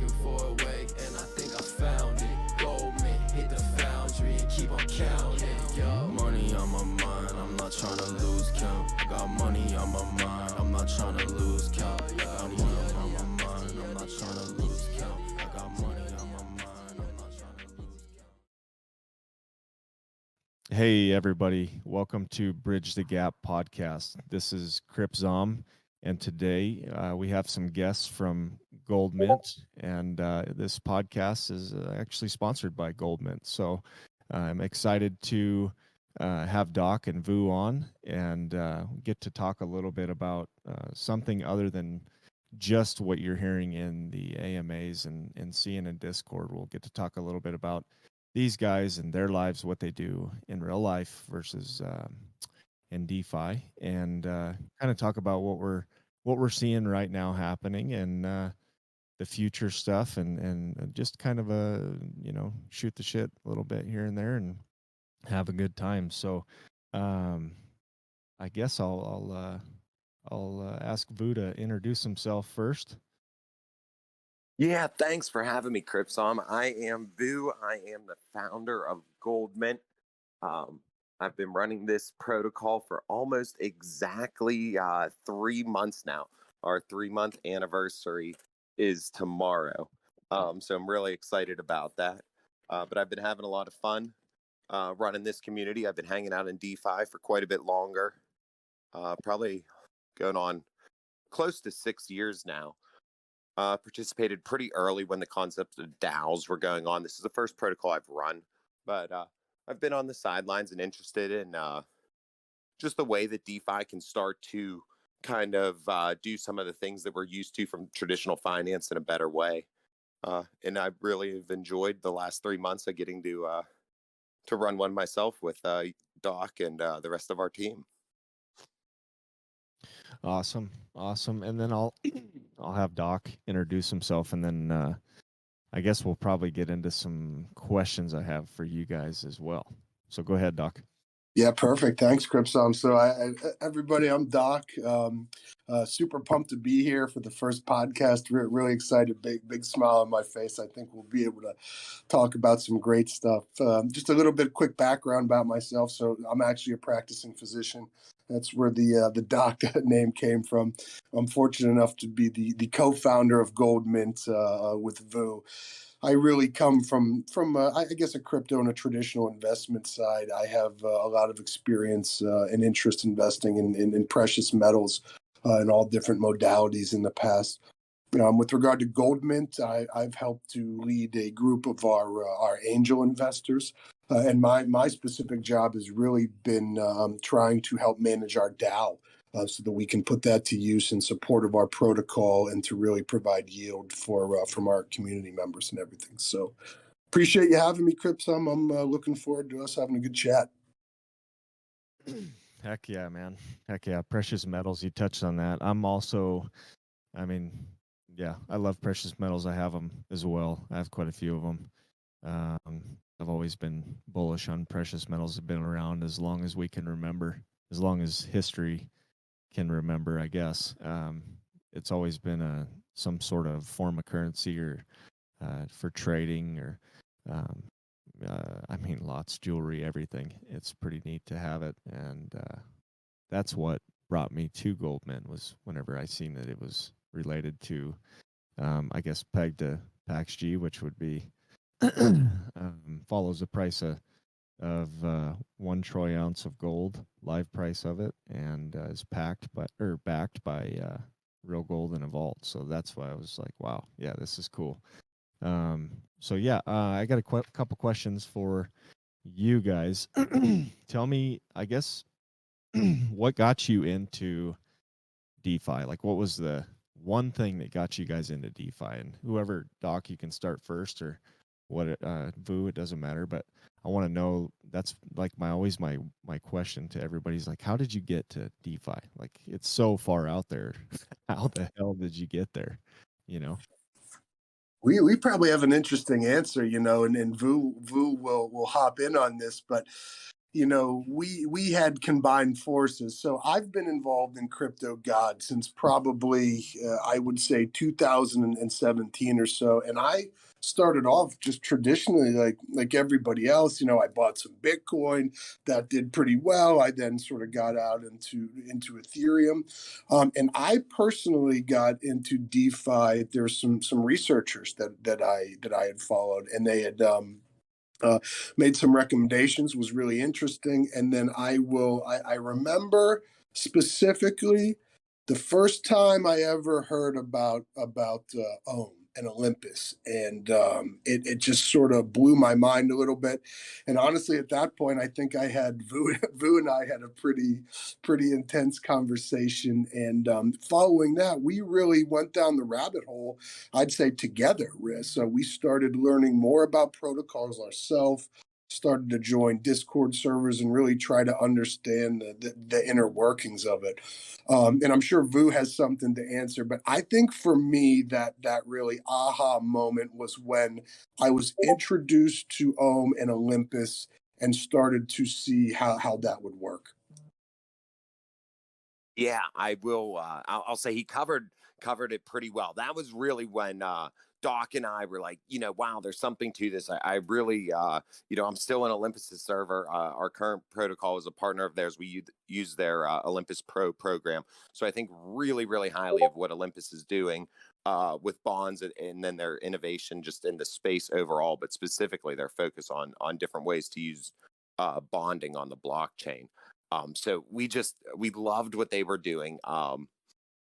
looking for a way, and I think I found it. GoldMint, hit the foundry and keep on counting. Yo, money on my mind, I'm not trying to lose count. I got money on my mind, I'm not trying to lose count. I got money on my mind, I'm not trying to lose count. I got money on my mind, I'm not trying to lose count. Hey, everybody. Welcome to Bridge the Gap podcast. This is crypzom, and today we have some guests from GoldMint, and this podcast is actually sponsored by GoldMint. So I'm excited to have Doc and Vu on and get to talk a little bit about something other than just what you're hearing in the AMAs and seeing in Discord. We'll get to talk a little bit about these guys and their lives, what they do in real life versus in DeFi, and kind of talk about what we're seeing right now happening and the future stuff, and just kind of shoot the shit a little bit here and there and have a good time. So I guess I'll ask Vu to introduce himself first. Yeah, thanks for having me, crypzom. I am Vu. I am the founder of GoldMint. I've been running this protocol for almost exactly 3 months now. Our 3-month anniversary is tomorrow. So I'm really excited about that. But I've been having a lot of fun running this community. I've been hanging out in DeFi for quite a bit longer, probably going on close to 6 years now. Participated pretty early when the concept of DAOs were going on. This is the first protocol I've run, but I've been on the sidelines and interested in just the way that DeFi can start to kind of do some of the things that we're used to from traditional finance in a better way. And I really have enjoyed the last 3 months of getting to run one myself with Doc and the rest of our team. Awesome. And then I'll have Doc introduce himself, and then I guess we'll probably get into some questions I have for you guys as well. So go ahead, Doc. Yeah, perfect. Thanks, crypzom. So everybody, I'm Doc. Super pumped to be here for the first podcast. Really excited, big smile on my face. I think we'll be able to talk about some great stuff. Just a little bit quick background about myself. So I'm actually a practicing physician. That's where the Doc name came from. I'm fortunate enough to be the co-founder of GoldMint with Vu. I really come from I guess a crypto and a traditional investment side. I have a lot of experience and interest investing in precious metals in all different modalities in the past. With regard to GoldMint, I've helped to lead a group of our angel investors. And my specific job has really been trying to help manage our DAO so that we can put that to use in support of our protocol and to really provide yield from our community members and everything. So appreciate you having me, crypzom. I'm looking forward to us having a good chat. Heck yeah, man. Heck yeah. Precious metals, you touched on that. I'm also, I love precious metals. I have them as well. I have quite a few of them. I've always been bullish on precious metals. Have been around as long as we can remember, as long as history can remember, I guess. It's always been some sort of form of currency or for trading or lots, jewelry, everything. It's pretty neat to have it, and that's what brought me to GoldMint was whenever I seen that it was related to I guess pegged to PAXG, which would be follows the price of 1 troy ounce of gold, live price of it, and is backed by real gold in a vault. So that's why I was like, wow, yeah, this is cool. I got a couple questions for you guys. Tell me, I guess, what got you into DeFi? Like, what was the one thing that got you guys into DeFi? And whoever, Doc, you can start first, or what, Vu, it doesn't matter, but I want to know. That's like my question to everybody's like, how did you get to DeFi? Like, it's so far out there. How the hell did you get there? We probably have an interesting answer, and Vu will hop in on this, but we had combined forces. So I've been involved in Crypto God since probably I would say 2017 or so, and I started off just traditionally like everybody else. I bought some Bitcoin that did pretty well. I then sort of got out into Ethereum, and I personally got into DeFi. There's some researchers that I had followed, and they had uh, made some recommendations. Was really interesting. And then I remember specifically the first time I ever heard about Ohm and Olympus, and it just sort of blew my mind a little bit. And honestly, at that point, I think I had Vu and I had a pretty intense conversation. And following that, we really went down the rabbit hole, I'd say, together, Riz. So we started learning more about protocols ourselves, started to join Discord servers and really try to understand the inner workings of it. And I'm sure Vu has something to answer, but I think for me that really aha moment was when I was introduced to Ohm and Olympus and started to see how that would work. Yeah, I will. I'll say he covered it pretty well. That was really when Doc and I were like, wow, there's something to this. I really, I'm still in Olympus's server. Our current protocol is a partner of theirs. We use their Olympus Pro program, so I think really, really highly of what Olympus is doing with bonds, and then their innovation just in the space overall, but specifically their focus on different ways to use bonding on the blockchain. So we loved what they were doing.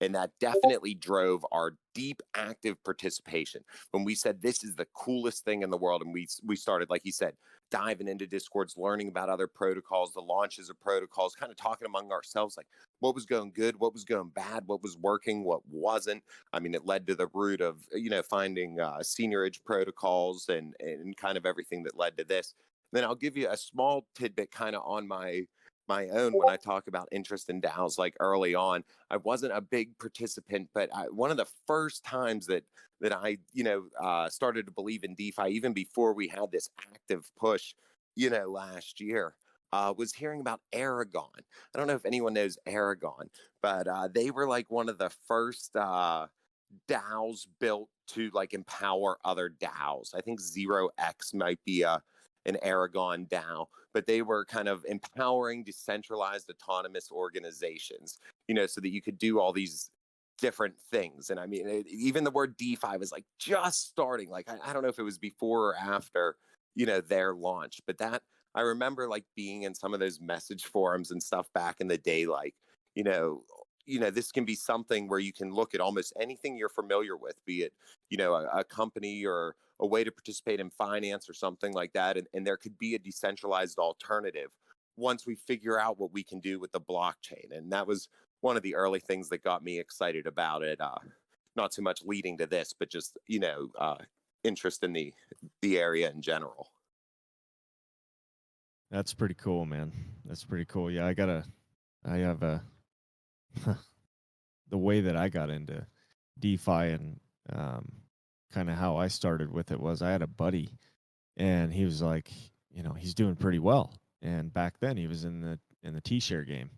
And that definitely drove our deep active participation. When we said this is the coolest thing in the world, and we started, like he said, diving into Discords, learning about other protocols, the launches of protocols, kind of talking among ourselves, like what was going good, what was going bad, what was working, what wasn't. I mean, it led to the root of finding seniorage protocols and kind of everything that led to this. Then I'll give you a small tidbit kind of on my own when I talk about interest in DAOs. Like early on, I wasn't a big participant, but one of the first times that I started to believe in DeFi, even before we had this active push, last year, was hearing about Aragon. I don't know if anyone knows Aragon, but they were like one of the first DAOs built to like empower other DAOs. I think 0x might be an Aragon DAO, but they were kind of empowering decentralized autonomous organizations, so that you could do all these different things. And I mean, even the word DeFi was like just starting. Like, I don't know if it was before or after, their launch, but that I remember like being in some of those message forums and stuff back in the day, like, you know, this can be something where you can look at almost anything you're familiar with, be it, a company or a way to participate in finance or something like that. And there could be a decentralized alternative once we figure out what we can do with the blockchain. And that was one of the early things that got me excited about it. Not so much leading to this, but just, interest in the area in general. That's pretty cool, man. That's pretty cool. Yeah, I have a, the way that I got into DeFi and kind of how I started with it was I had a buddy and he was like, he's doing pretty well. And back then he was in the T-share game,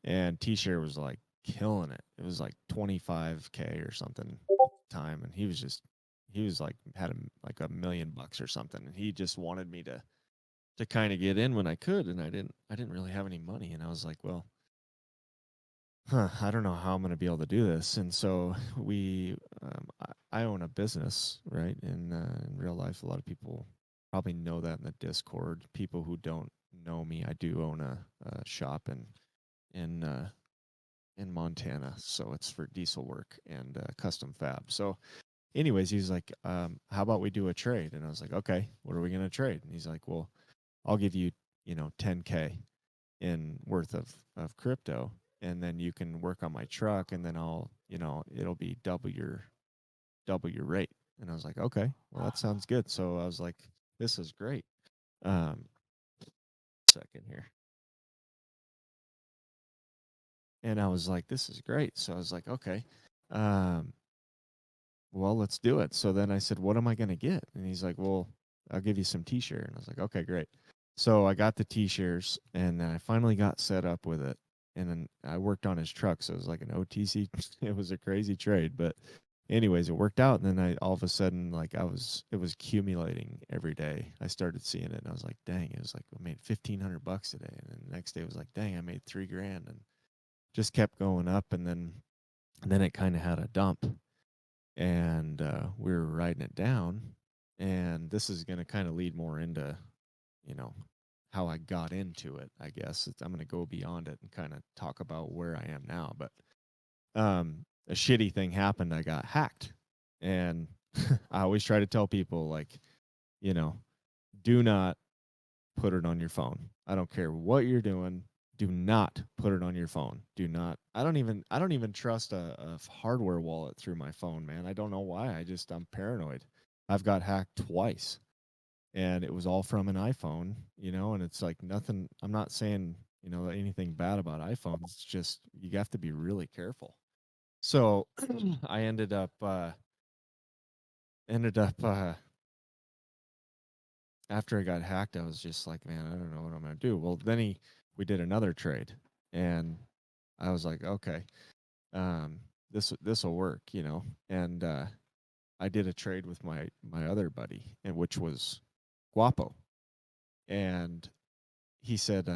and T-share was like killing it. It was like 25K or something at the time, and he was like had like $1 million or something, and he just wanted me to kind of get in when I could, and I didn't really have any money, and I was like, well, I don't know how I'm going to be able to do this. And so I own a business, right? In real life, a lot of people probably know that in the Discord. People who don't know me, I do own a shop in Montana, so it's for diesel work and custom fab. So, anyways, he's like, "How about we do a trade?" And I was like, "Okay, what are we going to trade?" And he's like, "Well, I'll give you, 10K in worth of crypto, and then you can work on my truck, and then I'll, it'll be double your rate." And I was like, "Okay, well, that sounds good." So I was like, "This is great." Second here. And I was like, "This is great." So I was like, "Okay, well, let's do it." So then I said, "What am I going to get?" And he's like, "Well, I'll give you some T-shirt." And I was like, "Okay, great." So I got the T-shares, and then I finally got set up with it. And then I worked on his truck, so it was like an OTC. It was a crazy trade, but anyways, it worked out. And then all of a sudden, like it was accumulating every day. I started seeing it, and I was like, dang, it was like I made $1,500 today. And then the next day it was like, dang, I made $3,000, and just kept going up. And then it kind of had a dump, and we were riding it down. And this is going to kind of lead more into, you know, how I got into it, I guess. I'm going to go beyond it and kind of talk about where I am now. But a shitty thing happened. I got hacked. And I always try to tell people, like, you know, do not put it on your phone. I don't care what you're doing. Do not put it on your phone. Do not. I don't even trust a hardware wallet through my phone, man. I don't know why. I'm paranoid. I've got hacked twice, and it was all from an iPhone, and it's like nothing. I'm not saying, anything bad about iPhones. It's just you have to be really careful. So I ended up after I got hacked, I was just like, man, I don't know what I'm gonna do. Well, then we did another trade, and I was like, okay, this will work, and I did a trade with my other buddy, and which was Guapo, and he said,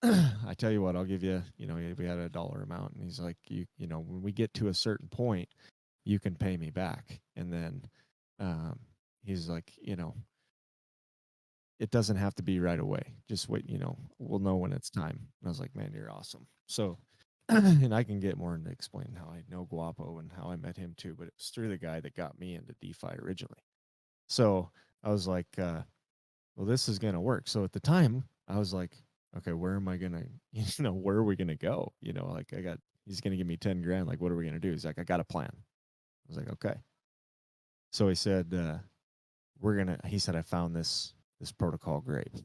I tell you what, I'll give you, we had a dollar amount, and he's like, when we get to a certain point, you can pay me back. And then he's like, it doesn't have to be right away. Just wait, we'll know when it's time. And I was like, man, you're awesome. So, and I can get more into explaining how I know Guapo and how I met him too, but it was through the guy that got me into DeFi originally. So I was like, well, this is going to work. So at the time I was like, okay, where am I going to, where are we going to go? Like he's going to give me 10 grand. Like, what are we going to do? He's like, I got a plan. I was like, okay. So he said, he said, I found this protocol Grape.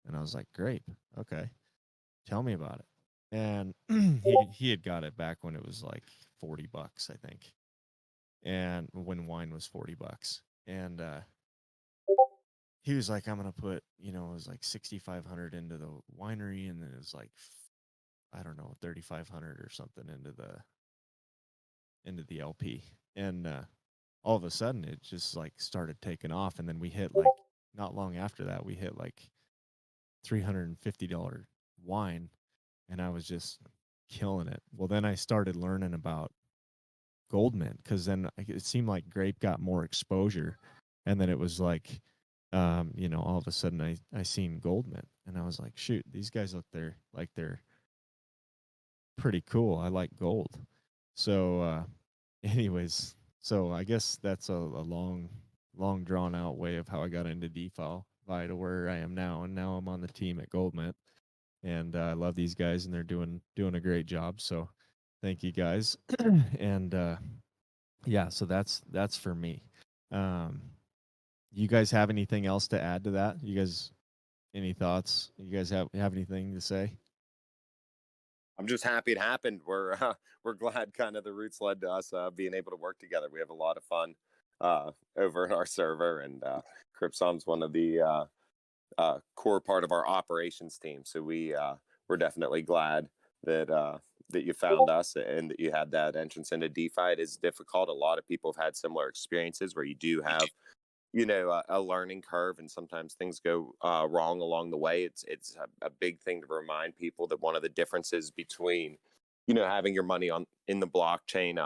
And I was like, Grape. Okay. Tell me about it. And he had got it back when it was like $40, I think. And when wine was $40. And he was like, I'm gonna put, it was like 6,500 into the winery, and then it was like, I don't know, 3,500 or something into the LP. And all of a sudden it just like started taking off, and then we hit like, not long after that, we hit like $350 wine, and I was just killing it. Well, then I started learning about GoldMint, because then it seemed like Grape got more exposure, and then it was like, all of a sudden I seen GoldMint, and I was like, shoot, these guys look they're pretty cool. I like gold. So anyways, so I guess that's a long drawn out way of how I got into DeFi to where I am now. And now I'm on the team at GoldMint, and I love these guys, and they're doing a great job. So thank you guys. And yeah, so that's for me. You guys have anything else to add to that? You guys, any thoughts? You guys have anything to say? I'm just happy it happened. We're glad kind of the roots led to us being able to work together. We have a lot of fun over in our server, and crypzom's one of the core part of our operations team. So we're definitely glad that that you found us and that you had that entrance into DeFi. It is difficult. A lot of people have had similar experiences where you do have a learning curve, and sometimes things go wrong along the way. It's a big thing to remind people that one of the differences between having your money in the blockchain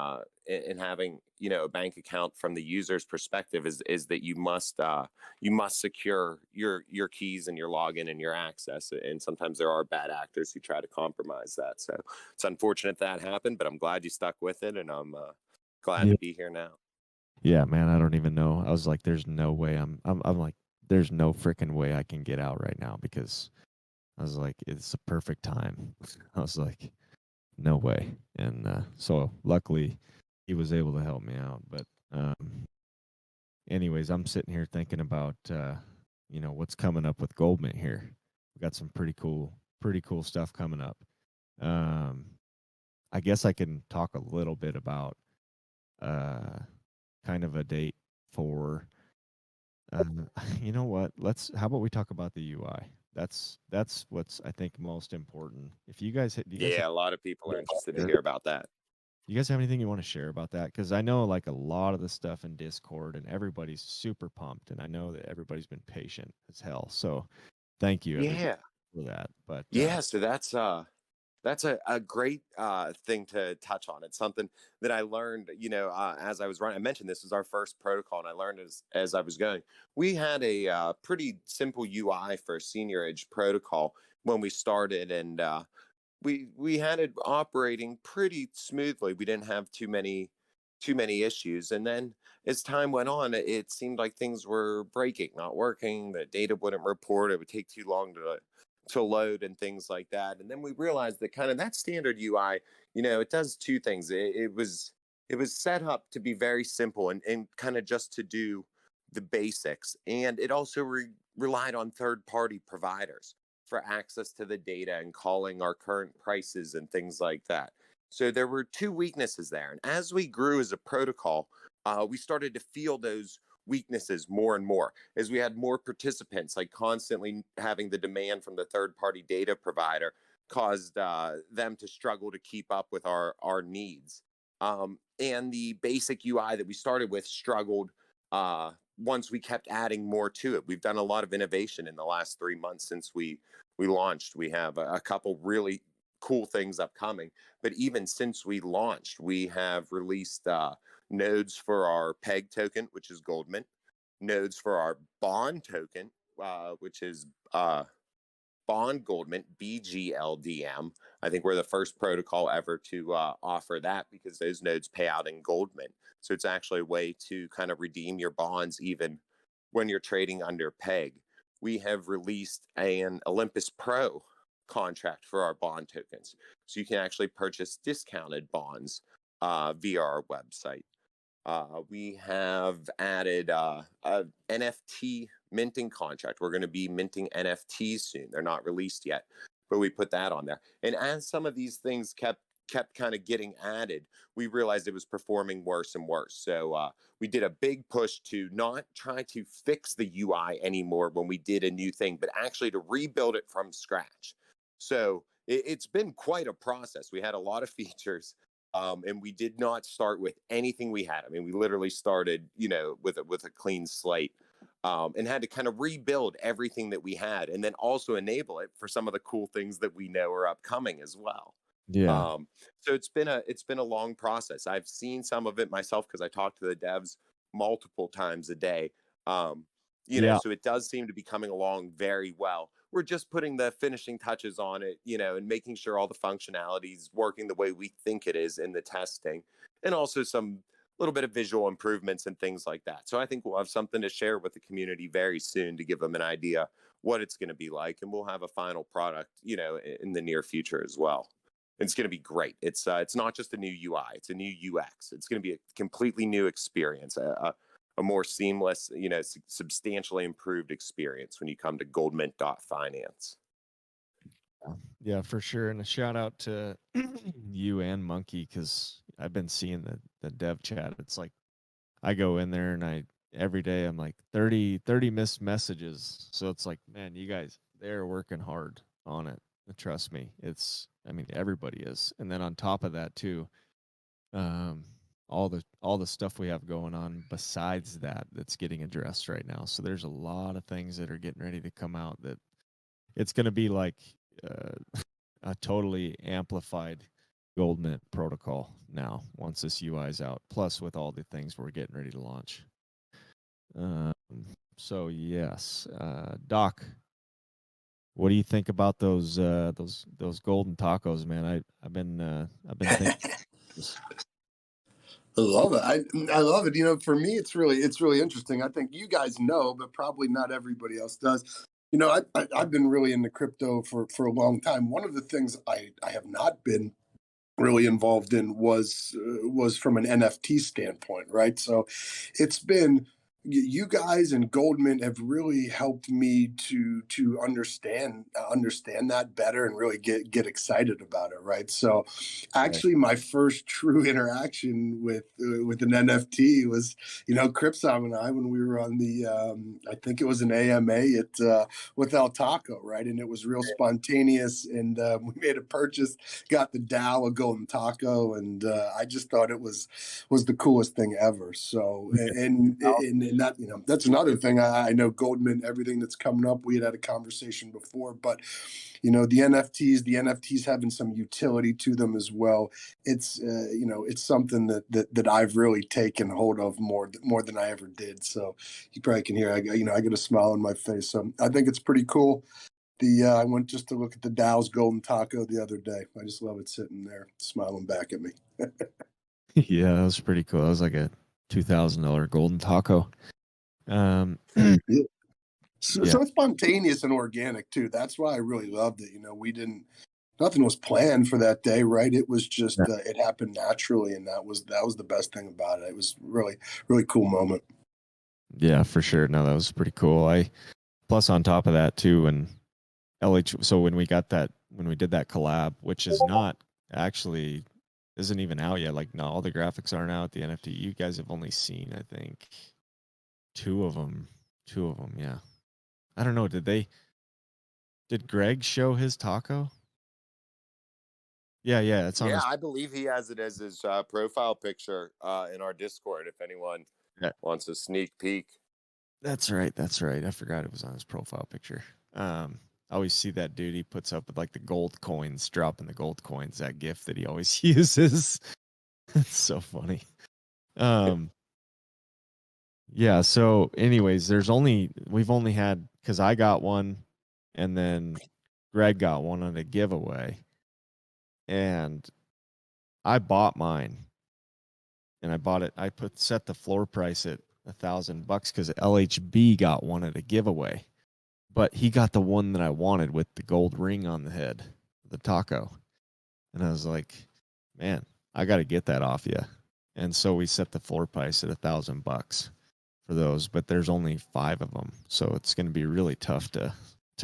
and having a bank account from the user's perspective is that you must secure your keys and your login and your access, and sometimes there are bad actors who try to compromise that. So it's unfortunate that happened, but I'm glad you stuck with it, and I'm glad to be here now. Yeah, man, I don't even know. I was like, there's no way I'm like, there's no freaking way I can get out right now, because I was like, it's a perfect time. I was like, no way. And so luckily he was able to help me out. But anyways, I'm sitting here thinking about what's coming up with GoldMint here. We got some pretty cool stuff coming up. I guess I can talk a little bit about kind of a date for you know what, how about we talk about the UI? That's what's, I think, most important. If you guys, Yeah, a lot of people are interested to hear about that. you guys have anything you want to share about that? Because I know like a lot of the stuff in Discord and everybody's super pumped, and I know that everybody's been patient as hell. So thank you everybody Yeah. for that. But Yeah, so that's a great thing to touch on. It's something that I learned, as I was running. I mentioned this was our first protocol, and I learned as I was going. We had a pretty simple UI for a senior age protocol when we started, and we had it operating pretty smoothly. We didn't have too many issues, and then as time went on, it seemed like things were breaking, not working. The data wouldn't report. It would take too long to load and things like that. And then we realized that kind of that standard UI, it does two things. It was set up to be very simple and kind of just to do the basics, and it also relied on third party providers for access to the data and calling our current prices and things like that. So there were two weaknesses there. And as we grew as a protocol, we started to feel those weaknesses more and more as we had more participants, like constantly having the demand from the third party data provider caused them to struggle to keep up with our needs. And the basic UI that we started with struggled once we kept adding more to it. We've done a lot of innovation in the last 3 months since we launched. We have a couple really cool things upcoming. But even since we launched, we have released nodes for our PEG token, which is GoldMint, nodes for our bond token, which is Bond GoldMint, BGLDM. I think we're the first protocol ever to offer that because those nodes pay out in GoldMint. So it's actually a way to kind of redeem your bonds even when you're trading under PEG. We have released an Olympus Pro contract for our bond tokens. So you can actually purchase discounted bonds via our website. We have added a NFT minting contract. We're going to be minting NFTs soon. They're not released yet, but we put that on there. And as some of these things kept kind of getting added, we realized it was performing worse and worse. So we did a big push to not try to fix the UI anymore when we did a new thing, but actually to rebuild it from scratch. So it's been quite a process. We had a lot of features. And we did not start with anything we had. I mean, we literally started, with a clean slate, and had to kind of rebuild everything that we had, and then also enable it for some of the cool things that we know are upcoming as well. yeah, So it's been a long process. I've seen some of it myself because I talk to the devs multiple times a day. yeah, So it does seem to be coming along very well. We're just putting the finishing touches on it, and making sure all the functionalities working the way we think it is in the testing, and also some little bit of visual improvements and things like that. So I think we'll have something to share with the community very soon to give them an idea what it's going to be like, and we'll have a final product, in the near future as well. It's going to be great. It's not just a new UI; it's a new UX. It's going to be a completely new experience, a more seamless, substantially improved experience when you come to GoldMint.finance. yeah, for sure. And a shout out to you and Monkey, because I've been seeing the dev chat. It's like I go in there and every day I'm like 30 missed messages. So it's like, man, you guys, they're working hard on it. Trust me. I mean, everybody is. And then on top of that too, all the stuff we have going on besides that's getting addressed right now. So there's a lot of things that are getting ready to come out that it's going to be like a totally amplified GoldMint protocol now once this UI is out, plus with all the things we're getting ready to launch. So yes, Doc, what do you think about those golden tacos, man? I've been thinking. I love it. I love it. For me, it's really interesting. I think you guys know, but probably not everybody else does. I've been really into crypto for a long time. One of the things I have not been really involved in was from an NFT standpoint, right? So it's been you guys and GoldMint have really helped me to understand that better and really get excited about it, right? So, Right. actually, my first true interaction with an NFT was, crypzom and I, when we were on the I think it was an AMA at with El Taco, right? And it was real spontaneous, and we made a purchase, got the Dow, a golden taco, and I just thought it was the coolest thing ever. So, and that, that's another thing. I know GoldMint, everything that's coming up. We had a conversation before, but the NFTs having some utility to them as well. It's something that I've really taken hold of more than I ever did. So you probably can hear, I get a smile on my face. So I think it's pretty cool. I went just to look at the Dow's golden taco the other day. I just love it sitting there smiling back at me. Yeah, that was pretty cool. That was like a $2,000 golden taco. Yeah. So, Yeah, so it's spontaneous and organic too. That's why I really loved it. We didn't, nothing was planned for that day, right? It was just, it happened naturally. And that was the best thing about it. It was really, really cool moment. yeah, for sure. No, that was pretty cool. Plus on top of that too, and so when we did that collab, which is not actually isn't even out yet. Like, no, all the graphics aren't out. The NFT, you guys have only seen, I think, two of them. Yeah. I don't know. Did Greg show his taco? Yeah, it's on Yeah, his. I believe he has it as his profile picture in our Discord if anyone Yeah, wants a sneak peek. that's right. I forgot it was on his profile picture. I always see that dude he puts up with like the gold coins, dropping the gold coins, that gift that he always uses. It's so funny. Um, yeah, so anyways, we've only had, because I got one and then Greg got one on a giveaway, and I bought mine, and I set the floor price at $1,000 because LHB got one at a giveaway, but he got the one that I wanted with the gold ring on the head, the taco. And I was like, man, I got to get that off you. And so we set the floor price at $1,000 for those, but there's only 5 of them. So it's going to be really tough to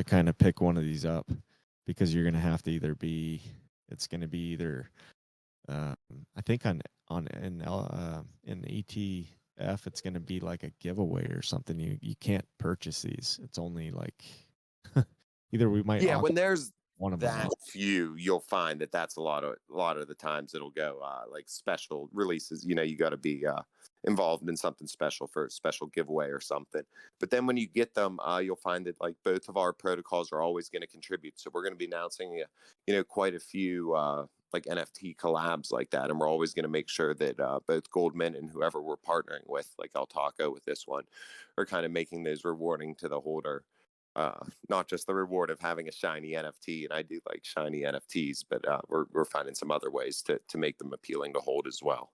kind of pick one of these up, because you're going to have to it's going to be either, I think in ETF, it's going to be like a giveaway or something. You can't purchase these. It's only like, either we might Yeah, auction when there's one of them that off. few, you'll find that that's a lot of the times it'll go like special releases. You got to be involved in something special for a special giveaway or something. But then when you get them, you'll find that like both of our protocols are always going to contribute. So we're going to be announcing quite a few like NFT collabs like that, and we're always going to make sure that both GoldMint and whoever we're partnering with, like El Taco with this one, are kind of making those rewarding to the holder. Not just the reward of having a shiny NFT, and I do like shiny NFTs, but we're finding some other ways to make them appealing to hold as well.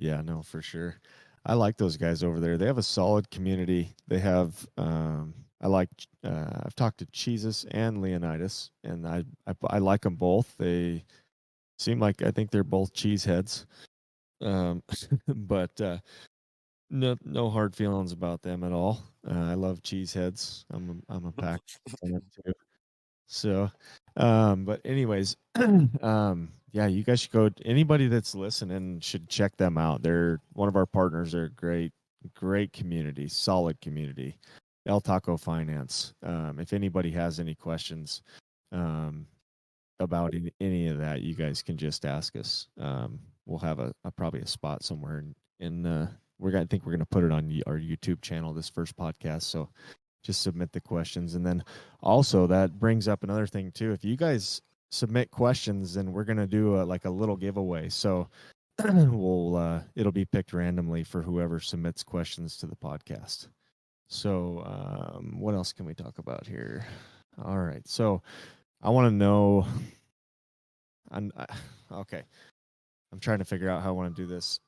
Yeah, no, for sure. I like those guys over there. They have a solid community. They have I've talked to Jesus and Leonidas, and I like them both. They seem like, I think they're both cheeseheads. But no hard feelings about them at all. I love cheeseheads. I'm a pack fan too. So, but anyways, yeah, you guys should go. Anybody that's listening should check them out. They're one of our partners. They're great community, solid community. El Taco Finance. If anybody has any questions about any of that, you guys can just ask us. We'll have probably a spot somewhere I think we're gonna put it on our YouTube channel, this first podcast. So just submit the questions. And then also that brings up another thing too. If you guys submit questions, then we're going to do like a little giveaway. So it'll be picked randomly for whoever submits questions to the podcast. So what else can we talk about here? All right. So I want to know, okay. I'm trying to figure out how I want to do this.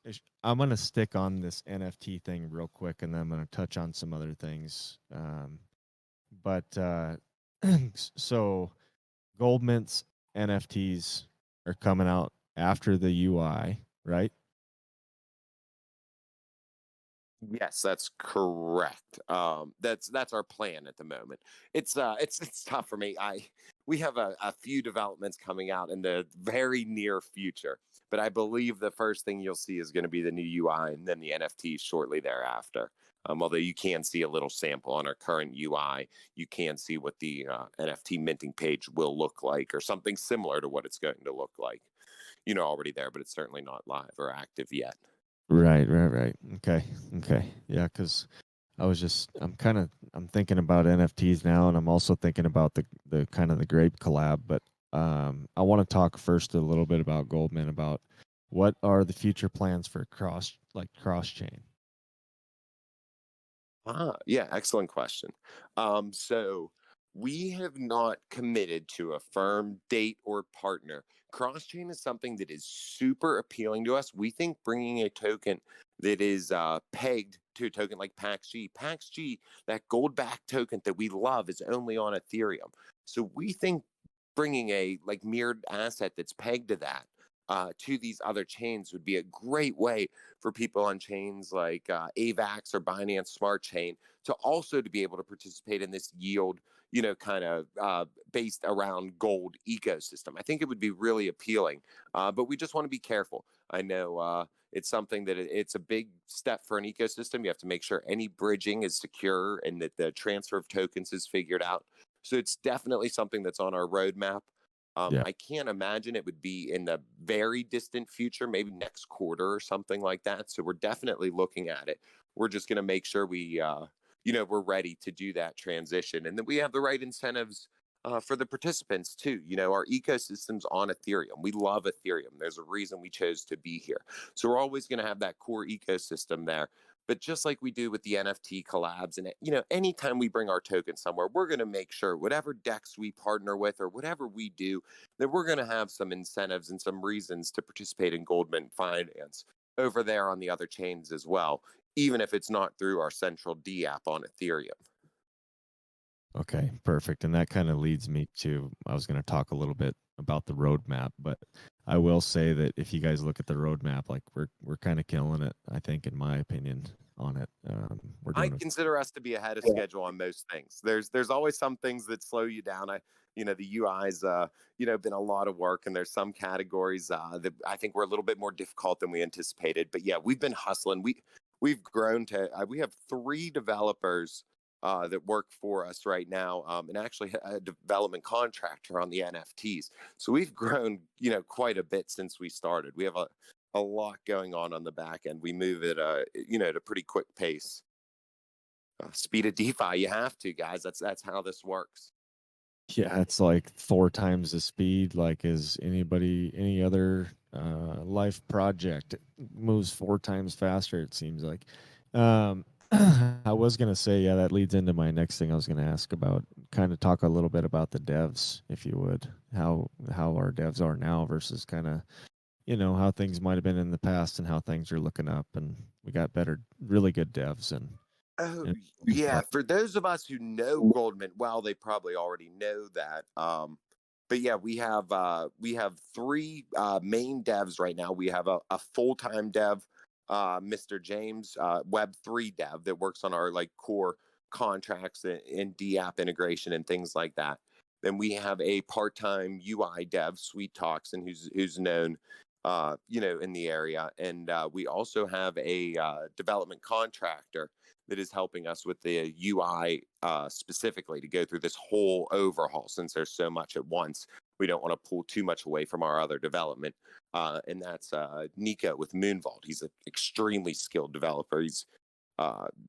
I'm going to stick on this NFT thing real quick, and then I'm going to touch on some other things. But so GoldMint's NFTs are coming out after the UI, right? Yes, that's correct. That's our plan at the moment. It's tough for me. We have a few developments coming out in the very near future, but I believe the first thing you'll see is going to be the new UI and then the NFTs shortly thereafter. Although you can see a little sample on our current UI, you can see what the NFT minting page will look like, or something similar to what it's going to look like. Already there, but it's certainly not live or active yet. Right. Okay. Yeah, because I'm thinking about NFTs now, and I'm also thinking about the kind of the grape collab. But I want to talk first a little bit about GoldMint, about what are the future plans for cross chain. Yeah, excellent question. So we have not committed to a firm date or partner. Cross-chain is something that is super appealing to us. We think bringing a token that is pegged to a token like PaxG, that gold-backed token that we love, is only on Ethereum. So we think bringing a like mirrored asset that's pegged to that to these other chains would be a great way for people on chains like AVAX or Binance Smart Chain to also to be able to participate in this yield, kind of based around gold ecosystem. I think it would be really appealing, but we just want to be careful. I know it's something that it's a big step for an ecosystem. You have to make sure any bridging is secure and that the transfer of tokens is figured out. So it's definitely something that's on our roadmap. Yeah. I can't imagine it would be in the very distant future, maybe next quarter or something like that. So we're definitely looking at it. We're just going to make sure we're ready to do that transition, and that we have the right incentives for the participants too. Our ecosystem's on Ethereum. We love Ethereum. There's a reason we chose to be here. So we're always going to have that core ecosystem there. But just like we do with the NFT collabs, and anytime we bring our token somewhere, we're going to make sure whatever DEX we partner with or whatever we do, that we're going to have some incentives and some reasons to participate in GoldMint Finance over there on the other chains as well, even if it's not through our central D app on Ethereum. Okay, perfect. And that kind of leads me to, I was going to talk a little bit about the roadmap, but I will say that if you guys look at the roadmap, like we're kind of killing it, I think, in my opinion, on it. I consider us to be ahead of schedule on most things. There's always some things that slow you down. The UI's been a lot of work, and there's some categories that I think were a little bit more difficult than we anticipated. But yeah, we've been hustling. We've grown to we have 3 developers that work for us right now, and actually a development contractor on the NFTs. So we've grown, quite a bit since we started. We have a lot going on the back end. We move at at a pretty quick pace. Speed of DeFi, you have to, guys. That's how this works. Yeah, it's like 4 times the speed, like as any other life project. It moves 4 times faster, it seems like. I was gonna say, yeah, that leads into my next thing I was gonna ask about. Kind of talk a little bit about the devs, if you would. How our devs are now versus kind of how things might have been in the past and how things are looking up. And we got really good devs Oh, and yeah. For those of us who know GoldMint, well, they probably already know that. But yeah, we have 3 main devs right now. We have a full-time dev, Mr. James, Web3 dev that works on our like core contracts and D app integration and things like that. Then we have a part-time UI dev, Sweet Talks, and who's known in the area. And we also have a development contractor that is helping us with the UI specifically to go through this whole overhaul. Since there's so much at once, we don't want to pull too much away from our other development. And that's Nico with Moonvault. He's an extremely skilled developer. He's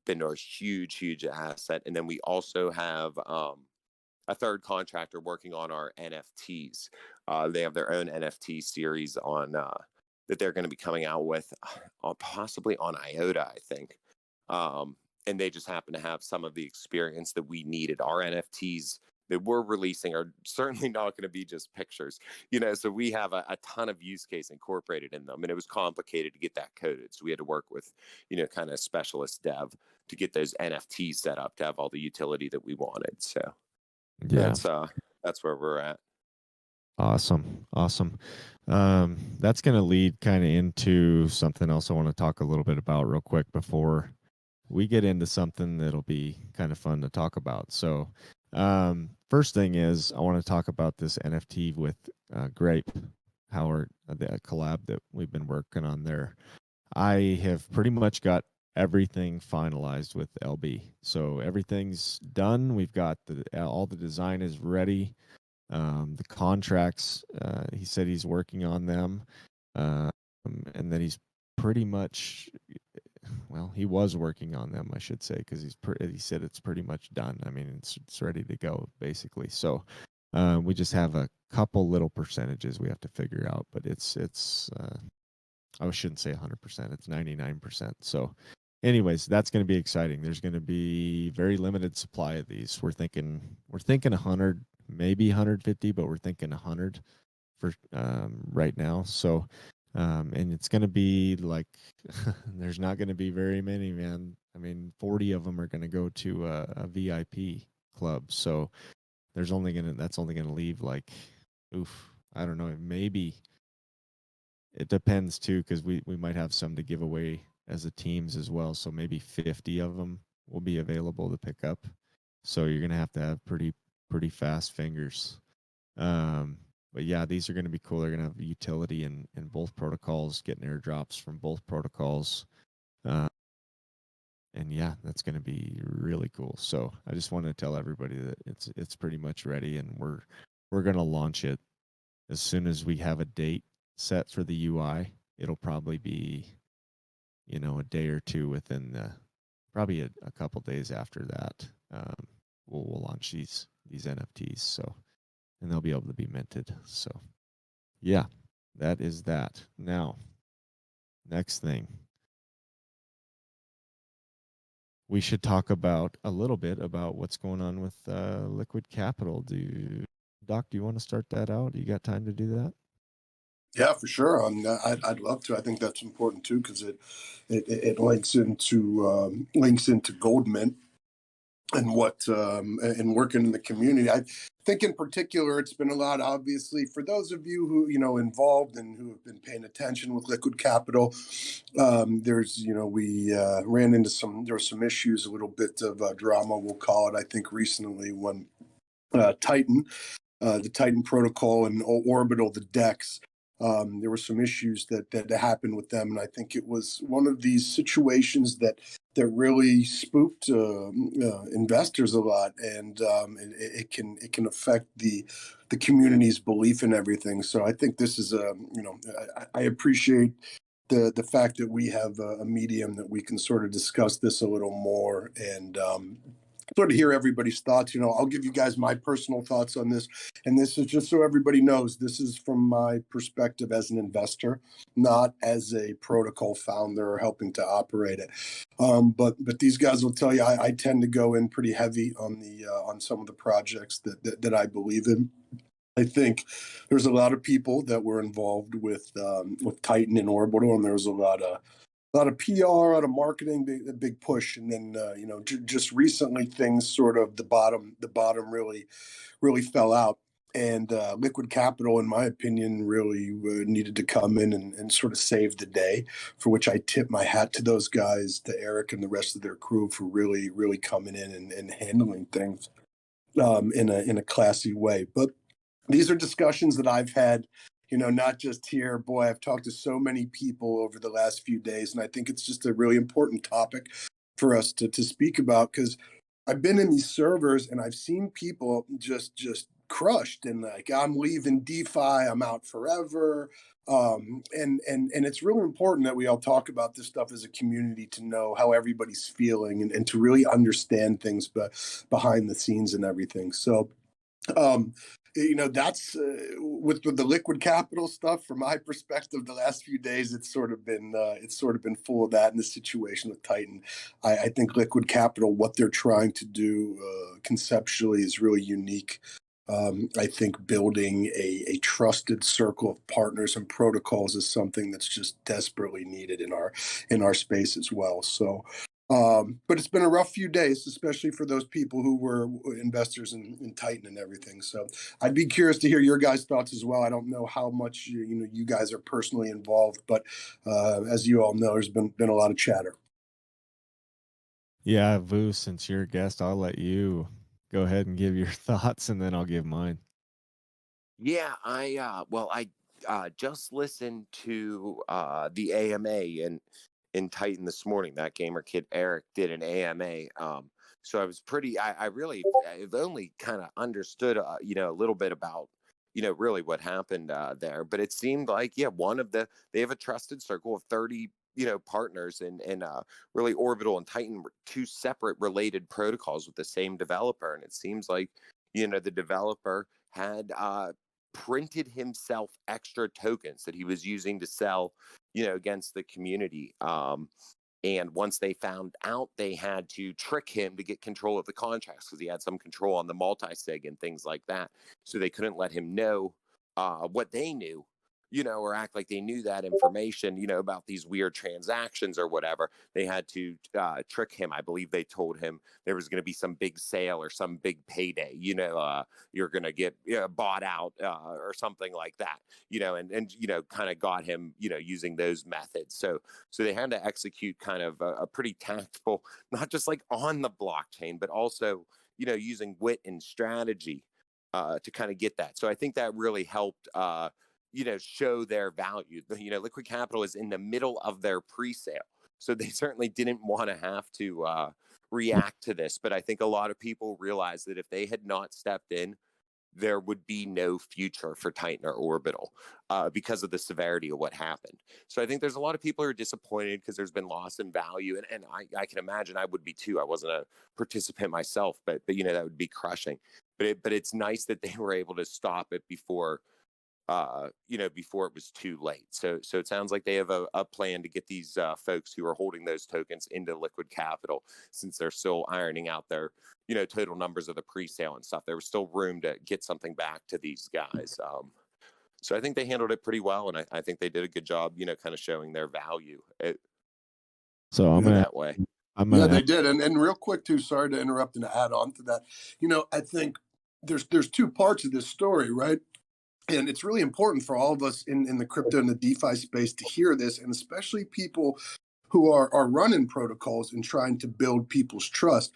been a huge asset. And then we also have a third contractor working on our NFTs. They have their own NFT series on that they're going to be coming out with, possibly on IOTA, I think. And they just happen to have some of the experience that we needed. Our NFTs that we're releasing are certainly not going to be just pictures, so we have a ton of use case incorporated in them, and it was complicated to get that coded. So we had to work with, kind of specialist dev to get those NFTs set up to have all the utility that we wanted. So yeah, that's where we're at. Awesome. That's going to lead kind of into something else I want to talk a little bit about real quick before we get into something that'll be kind of fun to talk about. So, first thing is I want to talk about this NFT with Grape Howard, the collab that we've been working on there. I have pretty much got everything finalized with LB. So everything's done. We've got all the design is ready. The contracts, he said he's working on them. And then he's pretty much, well, he was working on them, I should say, because he said it's pretty much done. I mean, it's ready to go, basically. So we just have a couple little percentages we have to figure out, but it's I shouldn't say 100%. It's 99%. So anyways, that's going to be exciting. There's going to be very limited supply of these. We're thinking 100, maybe 150, but we're thinking 100 for right now. So and it's going to be like there's not going to be very many, man. I mean, 40 of them are going to go to a VIP club. So that's only going to leave like, I don't know, maybe. It depends too, because we might have some to give away as a teams as well. So maybe 50 of them will be available to pick up. So you're gonna have to have pretty fast fingers. But yeah, these are gonna be cool. They're gonna have utility in both protocols, getting airdrops from both protocols. And yeah, that's gonna be really cool. So I just want to tell everybody that it's pretty much ready, and we're gonna launch it as soon as we have a date set for the UI. It'll probably be, a day or two within probably a couple days after that. We'll launch these NFTs. So, and they'll be able to be minted. So, yeah, that is that. Now, next thing, we should talk about a little bit about what's going on with Liquid Capital. Doc, do you want to start that out? You got time to do that? Yeah, for sure. I'd love to. I think that's important too because it links into GoldMint and and working in the community. I think in particular, it's been a lot. Obviously, for those of you who involved and who have been paying attention with Liquid Capital, there's we ran into there were some issues, a little bit of drama, we'll call it. I think recently when Titan, the Titan protocol, and Orbital, the DEX. There were some issues that happened with them, and I think it was one of these situations that really spooked investors a lot, and it can affect the community's belief in everything. So I think this is I appreciate the fact that we have a medium that we can sort of discuss this a little more and sort of hear everybody's thoughts. I'll give you guys my personal thoughts on this. And this is just so everybody knows, this is from my perspective as an investor, not as a protocol founder or helping to operate it. But these guys will tell you I tend to go in pretty heavy on some of the projects that I believe in. I think there's a lot of people that were involved with Titan and Orbital, and there's a lot of PR, a lot of marketing, a big push, and then just recently things sort of the bottom really fell out, and Liquid Capital, in my opinion, really needed to come in and sort of save the day, for which I tip my hat to those guys, to Eric and the rest of their crew, for really coming in and handling things in a classy way. But these are discussions that I've had, not just here. Boy, I've talked to so many people over the last few days, and I think it's just a really important topic for us to speak about, because I've been in these servers and I've seen people just crushed and like, I'm leaving DeFi, I'm out forever. And it's really important that we all talk about this stuff as a community, to know how everybody's feeling and to really understand things behind the scenes and everything. So that's with the Liquid Capital stuff. From my perspective, the last few days it's sort of been full of that. In the situation with Titan, I think Liquid Capital, what they're trying to do conceptually, is really unique. I think building a trusted circle of partners and protocols is something that's just desperately needed in our space as well. So but it's been a rough few days, especially for those people who were investors in Titan and everything. So I'd be curious to hear your guys' thoughts as well. I don't know how much you guys are personally involved, but as you all know, there's been a lot of chatter. Yeah, Vu, since you're a guest, I'll let you go ahead and give your thoughts, and then I'll give mine. Yeah, I just listened to the AMA in Titan this morning. That gamer kid Eric did an AMA. So I was pretty. I've only kind of understood a little bit about really what happened there, but it seemed like they have a trusted circle of 30 partners and really Orbital and Titan were two separate related protocols with the same developer, and it seems like the developer had printed himself extra tokens that he was using to sell, against the community. And once they found out, they had to trick him to get control of the contracts because he had some control on the multi-sig and things like that. So they couldn't let him know what they knew, or act like they knew that information, about these weird transactions or whatever. They had to trick him. I believe they told him there was going to be some big sale or some big payday, you're going to get bought out or something like that, and kind of got him, using those methods. So they had to execute kind of a pretty tactful, not just like on the blockchain, but also, using wit and strategy to kind of get that. So I think that really helped, show their value. Liquid Capital is in the middle of their pre-sale. So they certainly didn't want to have to react to this. But I think a lot of people realized that if they had not stepped in, there would be no future for Titan or Orbital because of the severity of what happened. So I think there's a lot of people who are disappointed because there's been loss in value. And I can imagine I would be too. I wasn't a participant myself, but that would be crushing. But it's nice that they were able to stop it before before it was too late. So it sounds like they have a plan to get these folks who are holding those tokens into Liquid Capital, since they're still ironing out their total numbers of the pre-sale and stuff. There was still room to get something back to these guys. So I think they handled it pretty well, and I think they did a good job, kind of showing their value So I'm gonna that way. Yeah, they did. And real quick too, sorry to interrupt and add on to that. I think there's two parts of this story, right? And it's really important for all of us in the crypto and the DeFi space to hear this, and especially people who are running protocols and trying to build people's trust.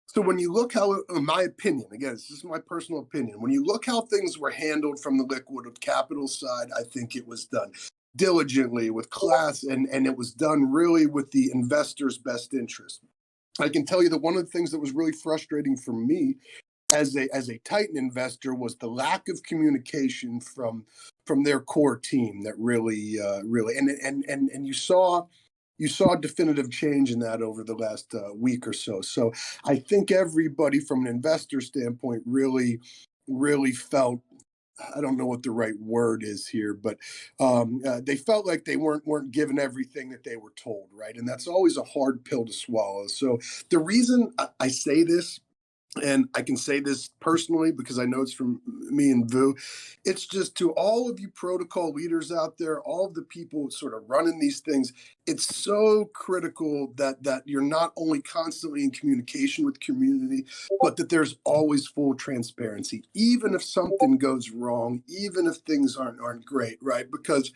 So when you look how, in my opinion, again, this is my personal opinion, when you look how things were handled from the Liquid Capital side, I think it was done diligently with class, and it was done really with the investor's best interest. I can tell you that one of the things that was really frustrating for me as a Titan investor was the lack of communication from their core team that really and you saw definitive change in that over the last week or so. So I think everybody from an investor standpoint really felt, I don't know what the right word is here, but they felt like they weren't given everything that they were told, right? And that's always a hard pill to swallow. So the reason I say this, and I can say this personally because I know it's from me and Vu. It's just to all of you protocol leaders out there, all of the people sort of running these things. It's so critical that you're not only constantly in communication with community, but that there's always full transparency, even if something goes wrong, even if things aren't great, right? Because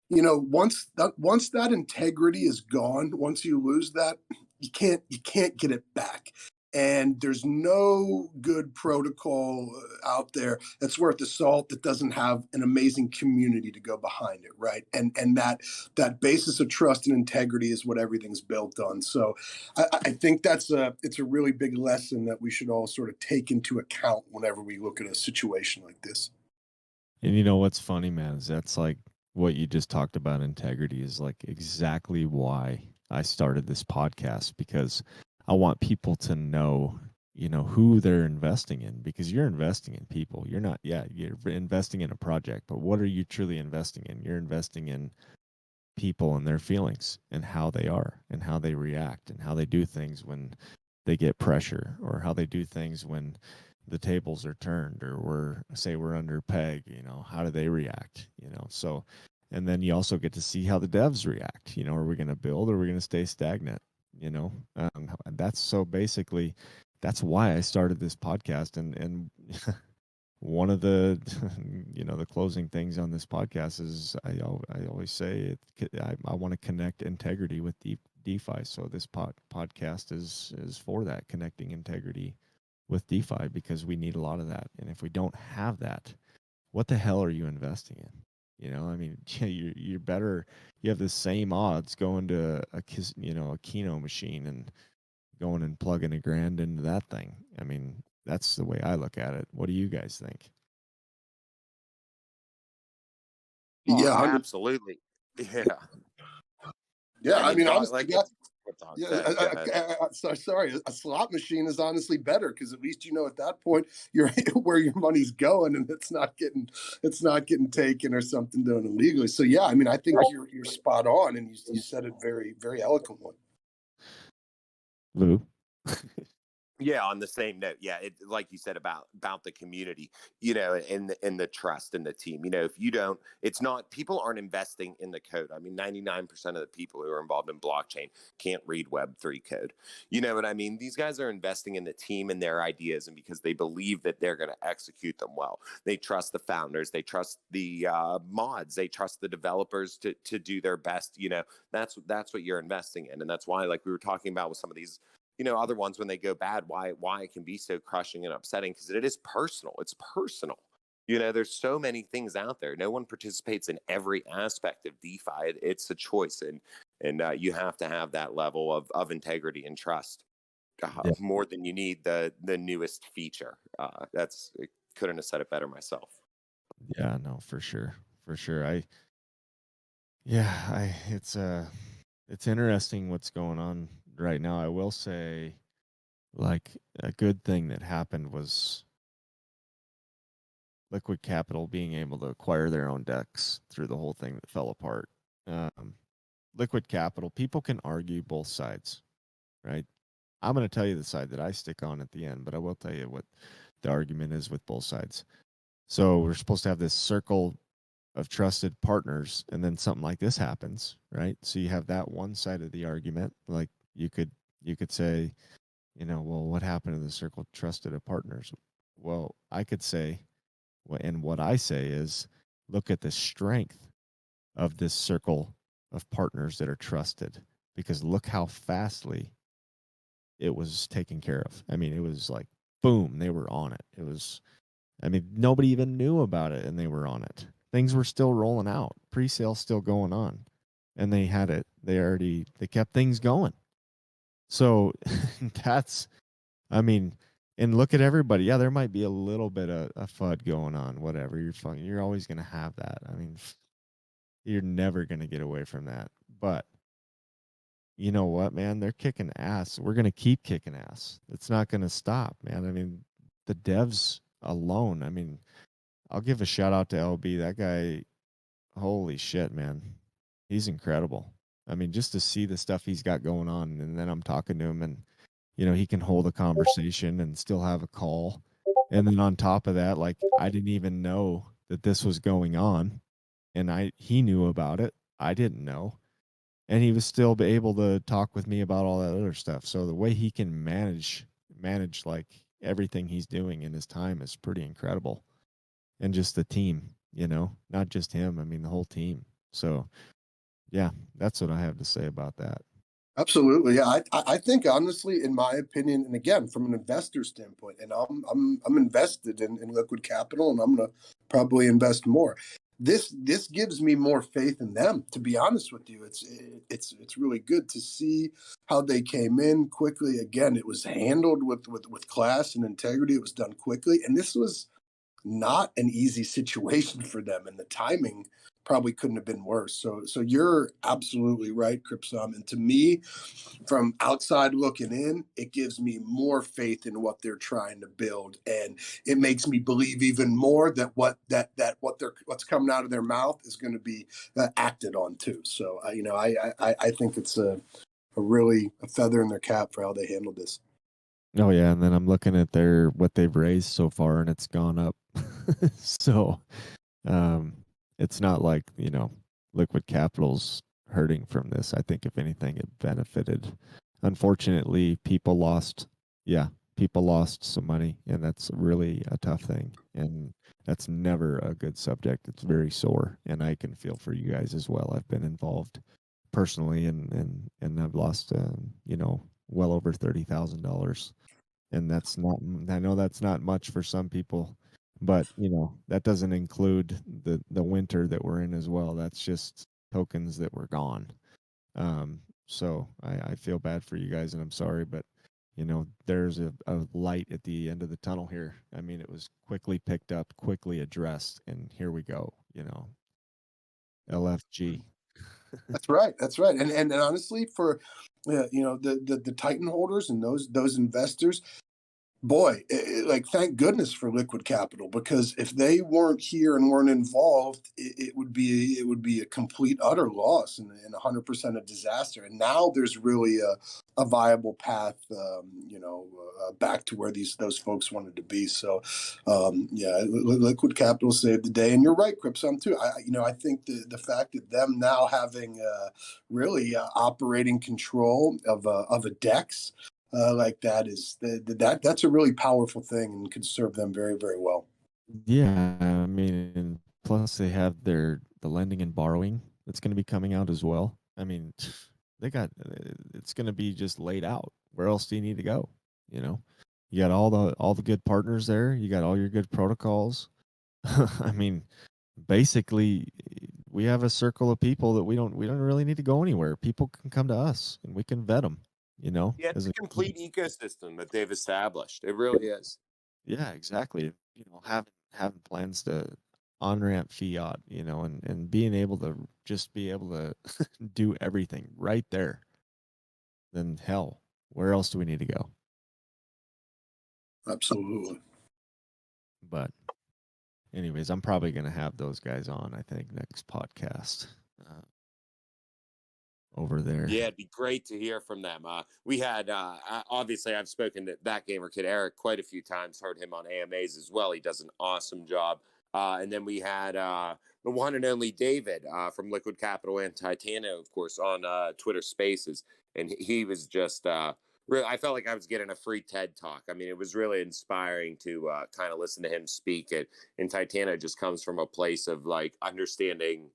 once that integrity is gone, once you lose that, you can't get it back. And there's no good protocol out there that's worth the salt that doesn't have an amazing community to go behind it, right? And that basis of trust and integrity is what everything's built on. So I think it's a really big lesson that we should all sort of take into account whenever we look at a situation like this. And you know what's funny, man, is that's like what you just talked about. Integrity is like exactly why I started this podcast, because I want people to know, who they're investing in, because you're investing in people. You're not, you're investing in a project, but what are you truly investing in? You're investing in people and their feelings and how they are and how they react and how they do things when they get pressure, or how they do things when the tables are turned, or we're under peg, how do they react, so, and then you also get to see how the devs react, are we going to build, or are we going to stay stagnant, that's so basically, that's why I started this podcast. And one of the, the closing things on this podcast is I always say I want to connect integrity with DeFi. So this podcast is for that, connecting integrity with DeFi, because we need a lot of that. And if we don't have that, what the hell are you investing in? You know, I mean, you're better. You have the same odds going to a Keno machine and going and plugging $1,000 into that thing. I mean, that's the way I look at it. What do you guys think? Oh, Yeah, absolutely. Yeah. yeah. I I mean, mean, dog, honestly, like that's what Don yeah. said. Go ahead. Sorry, a slot machine is honestly better because at least you know at that point you're where your money's going, and it's not getting taken or something done illegally. So yeah, I mean, I think you're spot on, and you said it very very eloquently. Lou? Yeah, on the same note, yeah, it, like you said about the community, you know, and the trust in the team. You know, if you don't, it's not, people aren't investing in the code. I mean, 99% of the people who are involved in blockchain can't read Web3 code. You know what I mean? These guys are investing in the team and their ideas, and because they believe that they're going to execute them well. They trust the founders, they trust the mods, they trust the developers to do their best. You know, that's what you're investing in, and that's why, like we were talking about with some of these, you know, other ones, when they go bad, why it can be so crushing and upsetting, because it is personal. It's personal. You know, there's so many things out there. No one participates in every aspect of DeFi. It's a choice, and you have to have that level of integrity and trust, Yeah. more than you need the newest feature. That's, couldn't have said it better myself. Yeah, no, for sure. For sure. It's interesting what's going on right now. I will say, like, a good thing that happened was Liquid Capital being able to acquire their own decks through the whole thing that fell apart. Liquid Capital, people can argue both sides, right? I'm going to tell you the side that I stick on at the end, but I will tell you what the argument is with both sides. So we're supposed to have this circle of trusted partners, and then something like this happens, right? So you have that one side of the argument. Like you could say, you know, well, what happened to the circle of trusted of partners? Well, I could say, and what I say is, look at the strength of this circle of partners that are trusted, because look how fastly it was taken care of. I mean, it was like, boom, they were on it. It was, I mean, nobody even knew about it and they were on it. Things were still rolling out, pre-sale still going on, and they had it. They kept things going. So that's, I mean, and look at everybody. Yeah, there might be a little bit of a FUD going on, whatever. You're always going to have that. I mean, you're never going to get away from that. But you know what, man? They're kicking ass. We're going to keep kicking ass. It's not going to stop, man. I mean, the devs alone, I mean, I'll give a shout out to LB. That guy, holy shit, man. He's incredible. I mean, just to see the stuff he's got going on, and then I'm talking to him, and you know, he can hold a conversation and still have a call. And then on top of that, like, I didn't even know that this was going on, and he knew about it. I didn't know. And he was still able to talk with me about all that other stuff. So the way he can manage like everything he's doing in his time is pretty incredible. And just the team, you know, not just him. I mean, the whole team. So yeah, that's what I have to say about that. Absolutely, yeah. I think honestly, in my opinion, and again from an investor standpoint, and I'm invested in Liquid Capital, and I'm gonna probably invest more. This gives me more faith in them. To be honest with you, it's really good to see how they came in quickly. Again, it was handled with class and integrity. It was done quickly, and this was not an easy situation for them, and the timing probably couldn't have been worse. So you're absolutely right, crypzom. And to me, from outside looking in, it gives me more faith in what they're trying to build, and it makes me believe even more that what's coming out of their mouth is going to be acted on too. So I think it's a really a feather in their cap for how they handled this. Oh yeah, and then I'm looking at what they've raised so far, and it's gone up. So it's not like, you know, Liquid Capital's hurting from this. I think if anything, it benefited. Unfortunately, people lost some money, and that's really a tough thing. And that's never a good subject. It's very sore, and I can feel for you guys as well. I've been involved personally, and I've lost well over $30,000, and that's not. I know that's not much for some people, but that doesn't include the winter that we're in as well. That's just tokens that were gone. So I feel bad for you guys, and I'm sorry, but there's a light at the end of the tunnel here. I mean, it was quickly picked up, quickly addressed, and here we go. LFG. That's right. That's right. And honestly, for the Titan holders and those investors, boy, like, thank goodness for liquid capital, because if they weren't here and weren't involved, it would be a complete utter loss and 100% a disaster. And now there's really a viable path, back to where those folks wanted to be. So, yeah, liquid capital saved the day. And you're right, Crypzom, too. I think the fact that them now having really operating control of a DEX like that that's a really powerful thing and could serve them very, very well. Yeah, I mean, and plus they have the lending and borrowing that's going to be coming out as well. I mean, it's going to be just laid out. Where else do you need to go? You got all the good partners there. You got all your good protocols. I mean, basically, we have a circle of people that we don't really need to go anywhere. People can come to us and we can vet them. Yeah, it's a complete ecosystem that they've established. It really is. Yeah, exactly. Having plans to on-ramp fiat, and being able to just be able to do everything right there. Then hell, where else do we need to go? Absolutely. But anyways, I'm probably going to have those guys on, I think, next podcast. Over there. Yeah, it'd be great to hear from them. We had, obviously, I've spoken to that gamer kid Eric quite a few times, heard him on AMAs as well. He does an awesome job. And then we had the one and only David from Liquid Capital and Titano, of course, on Twitter Spaces. And he was just, really, I felt like I was getting a free TED Talk. I mean, it was really inspiring to kind of listen to him speak. And Titano just comes from a place of like understanding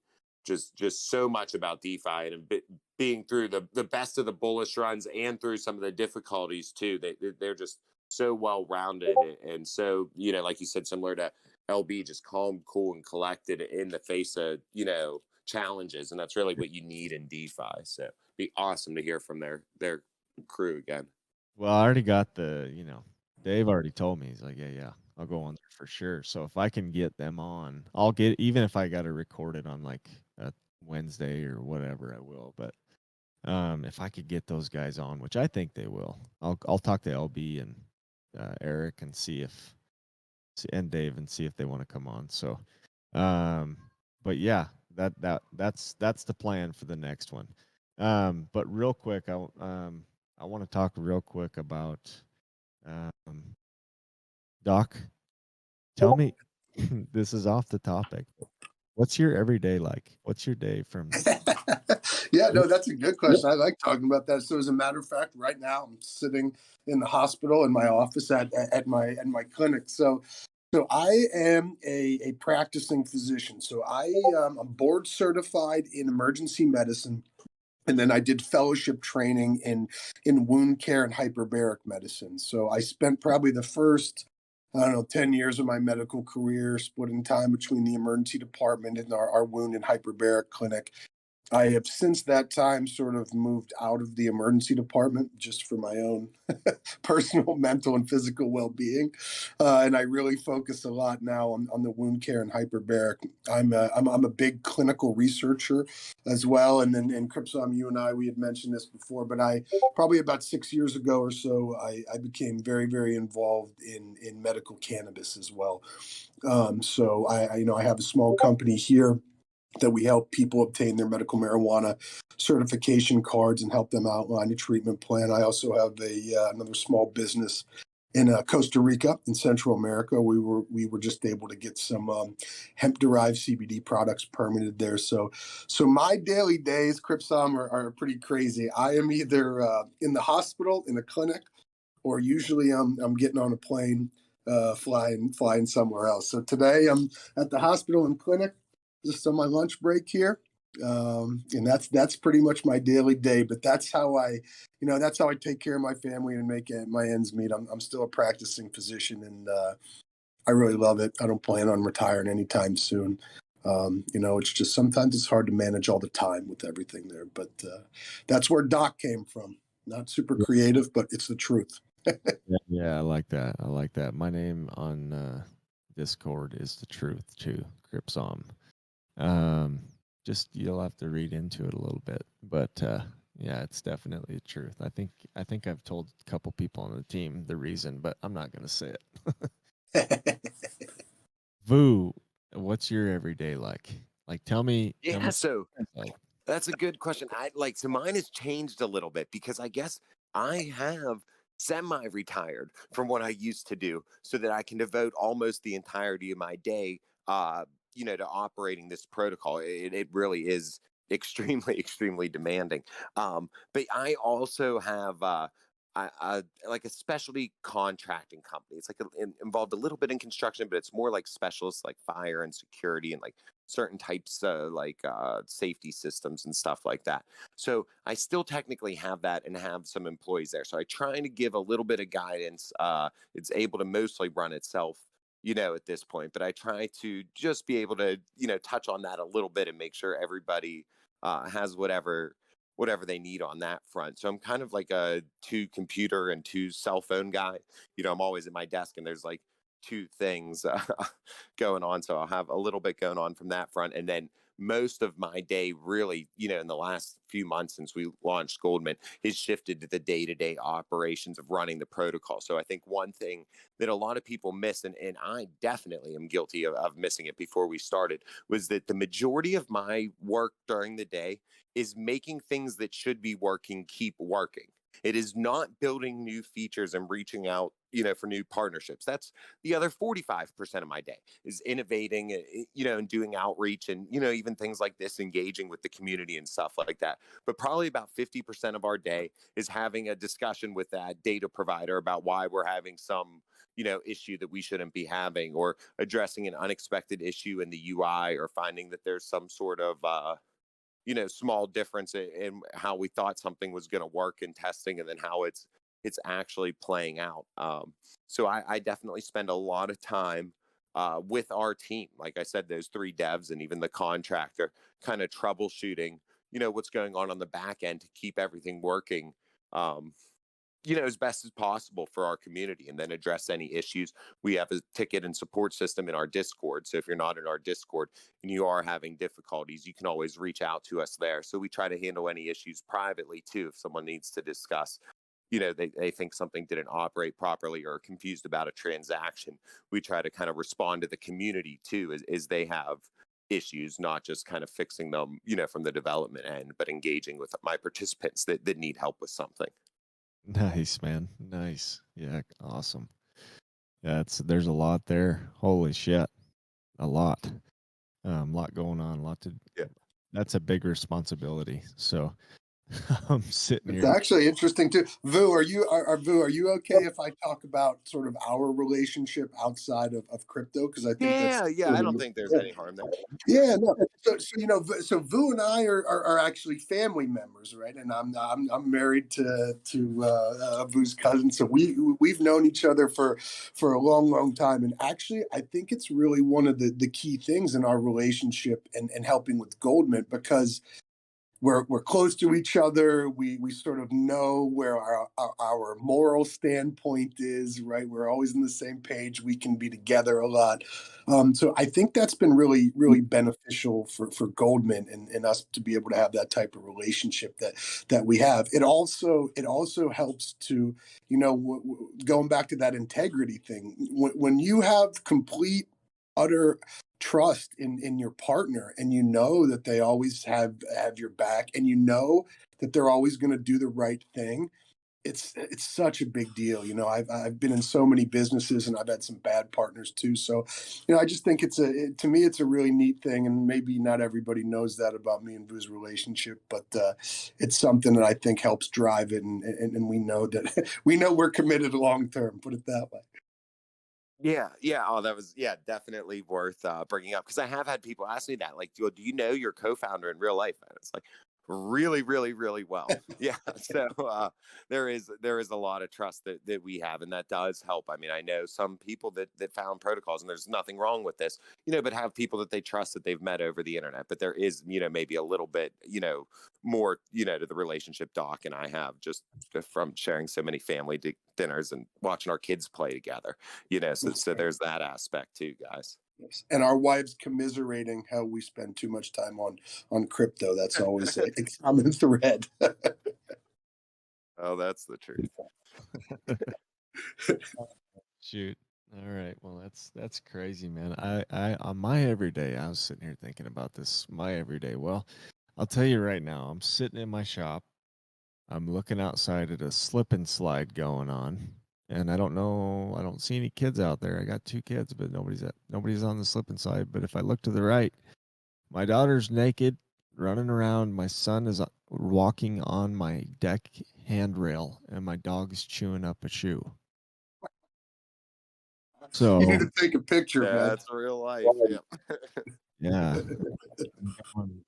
just so much about DeFi and being through the best of the bullish runs and through some of the difficulties too. They're just so well rounded and so, like you said, similar to LB, just calm, cool, and collected in the face of challenges, and that's really what you need in DeFi. So it'd be awesome to hear from their crew again. Well, I already got Dave already told me, he's like, yeah, I'll go on there for sure. So if I can get them on, I'll get, even if I got to record it on like a Wednesday or whatever, I will. But if I could get those guys on, which I think they will, I'll talk to LB and Eric and and Dave and see if they want to come on. So, but yeah, that's the plan for the next one. But real quick, I want to talk real quick about Doc. Tell me, this is off the topic. What's your everyday like? What's your day from? Yeah, no, that's a good question. I like talking about that. So as a matter of fact, right now I'm sitting in the hospital in my office at my clinic. So I am a practicing physician. So I'm board certified in emergency medicine. And then I did fellowship training in wound care and hyperbaric medicine. So I spent probably the first, 10 years of my medical career splitting time between the emergency department and our wound and hyperbaric clinic. I have since that time sort of moved out of the emergency department just for my own personal, mental, and physical well-being. And I really focus a lot now on the wound care and hyperbaric. I'm a big clinical researcher as well. And then in Crypzom, you and we had mentioned this before, but I probably about 6 years ago or so, I became very, very involved in medical cannabis as well. So I have a small company here that we help people obtain their medical marijuana certification cards and help them outline a treatment plan. I also have another small business in Costa Rica in Central America. We were just able to get some hemp-derived CBD products permitted there. So my daily days, Crypzom, are pretty crazy. I am either in the hospital, in a clinic, or usually I'm getting on a plane, flying somewhere else. So today I'm at the hospital and clinic, just on my lunch break here. And that's pretty much my daily day. But that's how that's how I take care of my family and make my ends meet. I'm still a practicing physician, and I really love it. I don't plan on retiring anytime soon. It's just sometimes it's hard to manage all the time with everything there. But that's where Doc came from. Not super creative, but it's the truth. Yeah, I like that. I like that. My name on Discord is the truth too, crypzom. Um, just you'll have to read into it a little bit, but yeah, it's definitely the truth. I think I've told a couple people on the team the reason, but I'm not going to say it. Vu, what's your everyday like? Like, tell me. Yeah, so that's a good question. So mine has changed a little bit because I guess I have semi-retired from what I used to do so that I can devote almost the entirety of my day to operating this protocol. It really is extremely, extremely demanding. But I also have like a specialty contracting company. It's like involved a little bit in construction, but it's more like specialists like fire and security and like certain types of safety systems and stuff like that. So I still technically have that and have some employees there. So I try to give a little bit of guidance. It's able to mostly run itself, at this point, but I try to just be able to, touch on that a little bit and make sure everybody has whatever they need on that front. So I'm kind of like a two computer and two cell phone guy. I'm always at my desk and there's like two things going on. So I'll have a little bit going on from that front. And then most of my day really, in the last few months since we launched GoldMint has shifted to the day-to-day operations of running the protocol. So I think one thing that a lot of people miss, and I definitely am guilty of missing it before we started, was that the majority of my work during the day is making things that should be working keep working. It is not building new features and reaching out, for new partnerships. That's the other 45% of my day is innovating, and doing outreach and, even things like this, engaging with the community and stuff like that. But probably about 50% of our day is having a discussion with that data provider about why we're having some, issue that we shouldn't be having, or addressing an unexpected issue in the UI, or finding that there's some sort of, small difference in how we thought something was going to work in testing, and then how it's actually playing out. So I definitely spend a lot of time with our team. Like I said, those three devs and even the contractor, kind of troubleshooting, what's going on the back end to keep everything working. As best as possible for our community, and then address any issues. We have a ticket and support system in our Discord. So if you're not in our Discord and you are having difficulties, you can always reach out to us there. So we try to handle any issues privately too. If someone needs to discuss, they think something didn't operate properly or are confused about a transaction, we try to kind of respond to the community too, as they have issues, not just kind of fixing them, from the development end, but engaging with my participants that need help with something. Nice, man. Nice. Yeah, awesome. Yeah, there's a lot there. Holy shit. A lot. Lot going on, a lot to Yeah. That's a big responsibility. So I'm sitting It's here. actually interesting too. Vu, are you okay if I talk about sort of our relationship outside of crypto? Because I think that's Yeah. I don't think there's any harm there. Yeah, no. So Vu and I are actually family members, right? And I'm married to Vu's cousin, so we've known each other for a long, long time. And actually, I think it's really one of the key things in our relationship and helping with GoldMint, because we're close to each other. We sort of know where our moral standpoint is, right? We're always on the same page. We can be together a lot. So I think that's been really, really beneficial for GoldMint and us to be able to have that type of relationship that we have. It also helps to, going back to that integrity thing, when you have complete, utter trust in your partner, and you know that they always have your back, and you know that they're always going to do the right thing, it's such a big deal. I've been in so many businesses, and I've had some bad partners too. So I just think to me it's a really neat thing, and maybe not everybody knows that about me and Vu's relationship, but it's something that I think helps drive it, and we know that we know we're committed long term, put it that way. Yeah. Oh, that was definitely worth bringing up because I have had people ask me that, like, do you know your co-founder in real life? And it's like, really, really, really well. Yeah. So there is a lot of trust that we have, and that does help. I mean, I know some people that found protocols, and there's nothing wrong with this, but have people that they trust that they've met over the internet. But there is, maybe a little bit, more, to the relationship Doc and I have just from sharing so many family dinners and watching our kids play together. So there's that aspect too, guys. Yes. And our wives commiserating how we spend too much time on crypto. That's always a common thread. Oh, that's the truth. Shoot. All right. Well, that's crazy, man. I on my everyday, I was sitting here thinking about this. My everyday. Well, I'll tell you right now. I'm sitting in my shop. I'm looking outside at a slip and slide going on, and I don't know. I don't see any kids out there. I got two kids, but nobody's on the slip and slide. But if I look to the right, my daughter's naked, running around. My son is walking on my deck handrail, and my dog's chewing up a shoe. You need So to take a picture, Yeah, man. that's real life. Yep. yeah,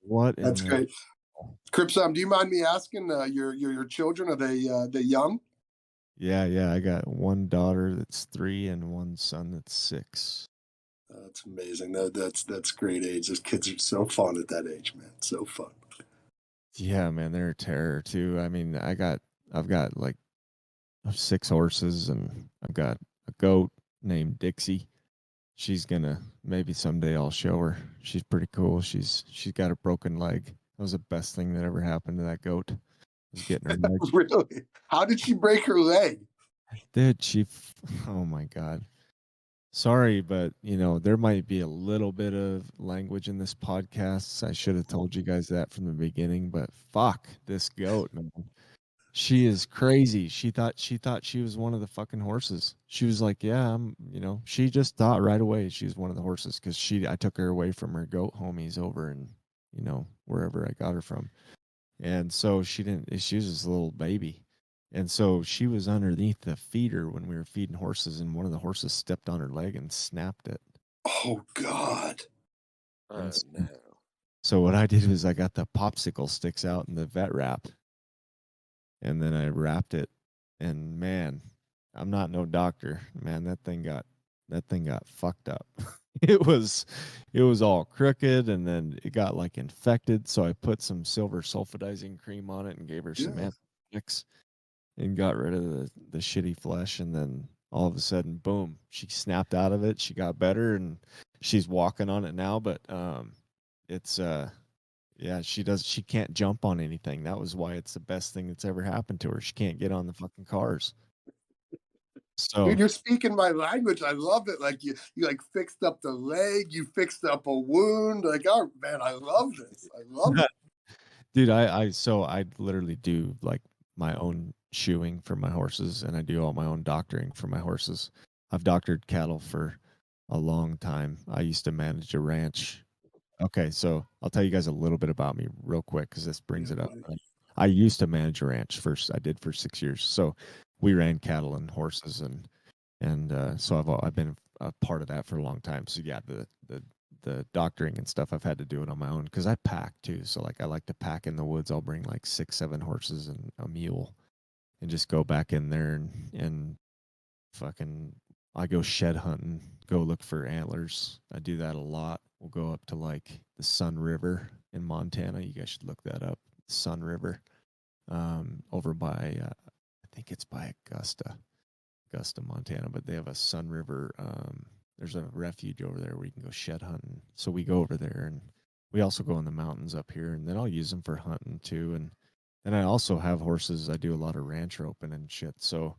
what in That's the great. Crypzom, do you mind me asking your children, are they young? yeah, I got one daughter that's 3 and one son that's 6. That's amazing. That's great age. Those kids are so fun at that age, man. So fun. Yeah, man, they're a terror too. I mean, I've got like 6 horses, and I've got a goat named Dixie. She's gonna maybe someday I'll show her. She's pretty cool. She's got a broken leg. That was the best thing that ever happened to that goat. Was getting her leg. Really? How did she break her leg? Did she? Oh my God. Sorry, but there might be a little bit of language in this podcast. I should have told you guys that from the beginning, but fuck this goat, man. She is crazy. She thought she was one of the fucking horses. She was like, yeah, she just thought right away she was one of the horses because I took her away from her goat homies over in, wherever I got her from. And so she was just a little baby. And so she was underneath the feeder when we were feeding horses, and one of the horses stepped on her leg and snapped it. Oh God. Oh no. So what I did was I got the popsicle sticks out in the vet wrap, and then I wrapped it. And man, I'm not no doctor. Man, that thing got fucked up. it was all crooked, and then it got like infected. So I put some silver sulfidizing cream on it and gave her some antibiotics and got rid of the shitty flesh. And then all of a sudden, boom, she snapped out of it. She got better, and she's walking on it now. But it's yeah, she can't jump on anything. That was why it's the best thing that's ever happened to her. She can't get on the fucking cars. So Dude, you're speaking my language. I love it. Like you like fixed up the leg, you fixed up a wound. Like, oh man, I love this. I love it. dude, I literally do like my own shoeing for my horses, and I do all my own doctoring for my horses. I've doctored cattle for a long time. I used to manage a ranch. Okay, so I'll tell you guys a little bit about me real quick because this brings it up. I used to manage a ranch first. I did for 6 years. So we ran cattle and horses, and so I've been a part of that for a long time. So yeah, the doctoring and stuff, I've had to do it on my own because I pack too. So like I like to pack in the woods. I'll bring like 6-7 horses and a mule, and just go back in there and fucking. I go shed hunting, go look for antlers. I do that a lot. We'll go up to like the Sun River in Montana. You guys should look that up. Sun River, over by I think it's by Augusta, Montana. But they have a Sun River. There's a refuge over there where you can go shed hunting. So we go over there, and we also go in the mountains up here, and then I'll use them for hunting too. And I also have horses. I do a lot of ranch roping and shit. So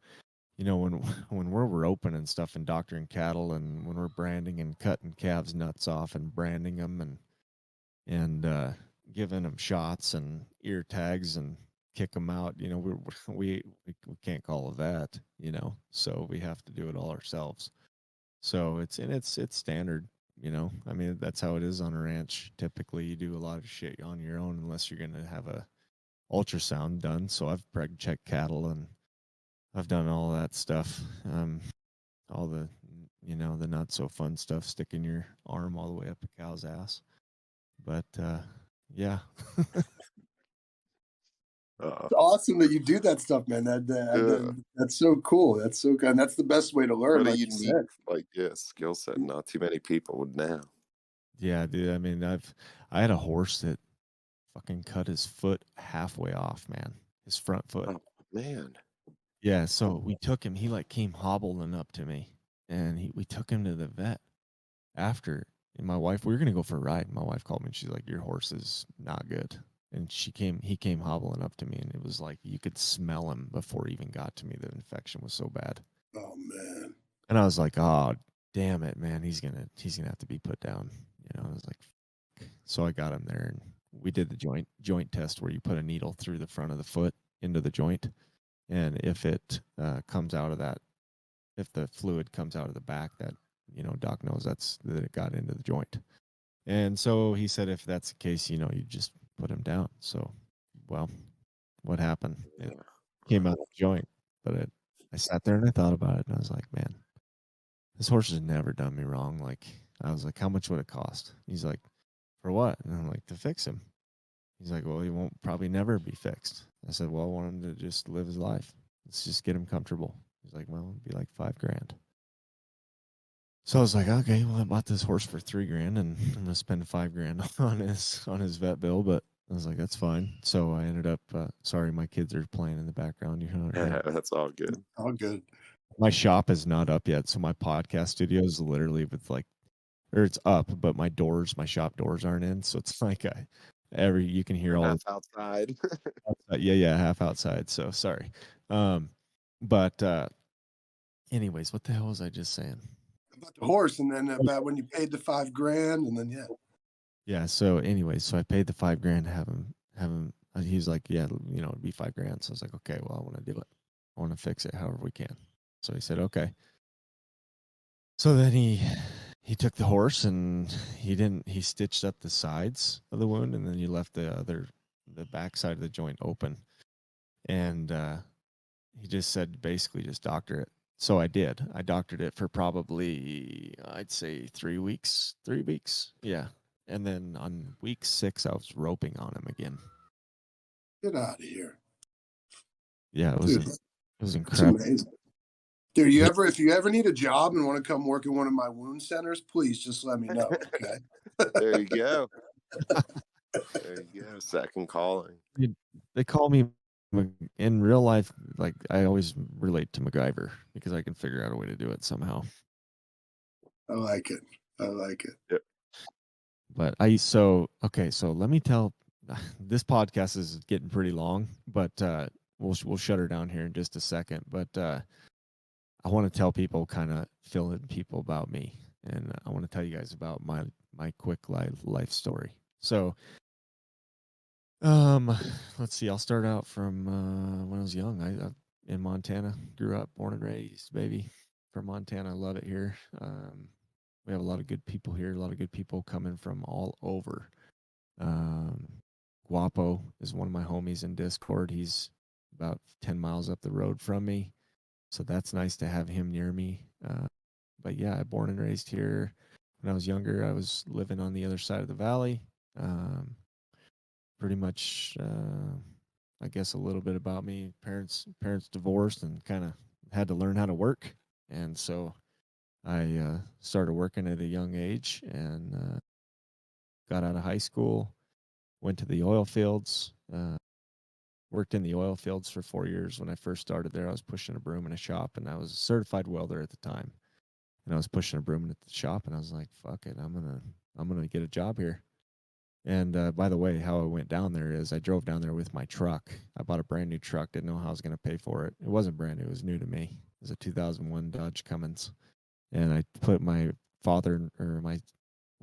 when we're roping and stuff and doctoring cattle, and when we're branding and cutting calves nuts off and branding them and giving them shots and ear tags and kick them out, we can't call it that, so we have to do it all ourselves. So it's standard, I mean, that's how it is on a ranch. Typically you do a lot of shit on your own unless you're going to have a ultrasound done. So I've preg checked cattle, and I've done all that stuff, all the the not so fun stuff, sticking your arm all the way up a cow's ass. But yeah. It's awesome that you do that stuff, man. That's so cool. That's so good. And that's the best way to learn, what a like you unique, said. skill set. Not too many people would know. Yeah, dude. I mean, I had a horse that fucking cut his foot halfway off, man. His front foot. Oh man. Yeah, so we took him. He like came hobbling up to me, and we took him to the vet after. And my wife, we were gonna go for a ride. And my wife called me, and she's like, "Your horse is not good." And he came hobbling up to me, and it was like you could smell him before he even got to me. The infection was so bad. Oh man. And I was like, "Oh, damn it, man! He's gonna have to be put down." I was like, "Fuck." So I got him there, and we did the joint test where you put a needle through the front of the foot into the joint, and if it comes out of that, if the fluid comes out of the back, that doc knows that it got into the joint. And so he said, if that's the case, you just put him down. So, well, what happened? It came out of the joint, but I sat there and I thought about it, and I was like, man, this horse has never done me wrong. Like, I was like, how much would it cost? He's like, for what? And I'm like, to fix him. He's like, well, he won't probably never be fixed. I said, well, I want him to just live his life. Let's just get him comfortable. He's like, well, it'd be like $5,000. So I was like, okay, well, I bought this horse for $3,000, and I'm gonna spend $5,000 on his vet bill. But I was like, that's fine. So I ended up. Sorry, my kids are playing in the background. That's all good. All good. My shop is not up yet, so my podcast studio is literally or it's up, but my shop doors aren't in. So it's like you can hear all half outside. yeah, half outside. So sorry. But anyways, what the hell was I just saying? About the horse, and then about when you paid the $5,000, and then Yeah. So anyways, so I paid the $5,000 to have him. He's like, yeah, it'd be $5,000. So I was like, okay, well, I want to do it. I want to fix it however we can. So he said, okay. So then he took the horse, and he stitched up the sides of the wound, and then he left the back side of the joint open. And he just said, basically just doctor it. So I did. I doctored it for probably, I'd say 3 weeks. 3 weeks. Yeah. And then on week 6, I was roping on him again. get out of here. Yeah, it Dude, was it's incredible. amazing. Dude, if you ever need a job and want to come work in one of my wound centers, please just let me know. Okay. There you go. There you go. Second calling. They call me in real life, like I always relate to MacGyver because I can figure out a way to do it somehow. I like it. Yep. But so let me tell. This podcast is getting pretty long, but we'll shut her down here in just a second. But I want to tell people, kind of fill in people about me, and I want to tell you guys about my quick life story. So, let's see. I'll start out from when I was young. I in Montana, grew up, born and raised, baby, from Montana. I love it here. We have a lot of good people here. A lot of good people coming from all over. Guapo is one of my homies in Discord. He's about 10 miles up the road from me. So that's nice to have him near me. But yeah, I born and raised here. When I was younger, I was living on the other side of the valley. Pretty much, I guess a little bit about me. Parents divorced and kind of had to learn how to work. And so I started working at a young age and got out of high school, went to the oil fields, worked in the oil fields for 4 years. When I first started there, I was pushing a broom in a shop, and I was a certified welder at the time. And I was pushing a broom at the shop, and I was like, fuck it, I'm gonna get a job here. And by the way, how I went down there is I drove down there with my truck. I bought a brand new truck, didn't know how I was going to pay for it. It wasn't brand new, it was new to me. It was a 2001 Dodge Cummins. And I put my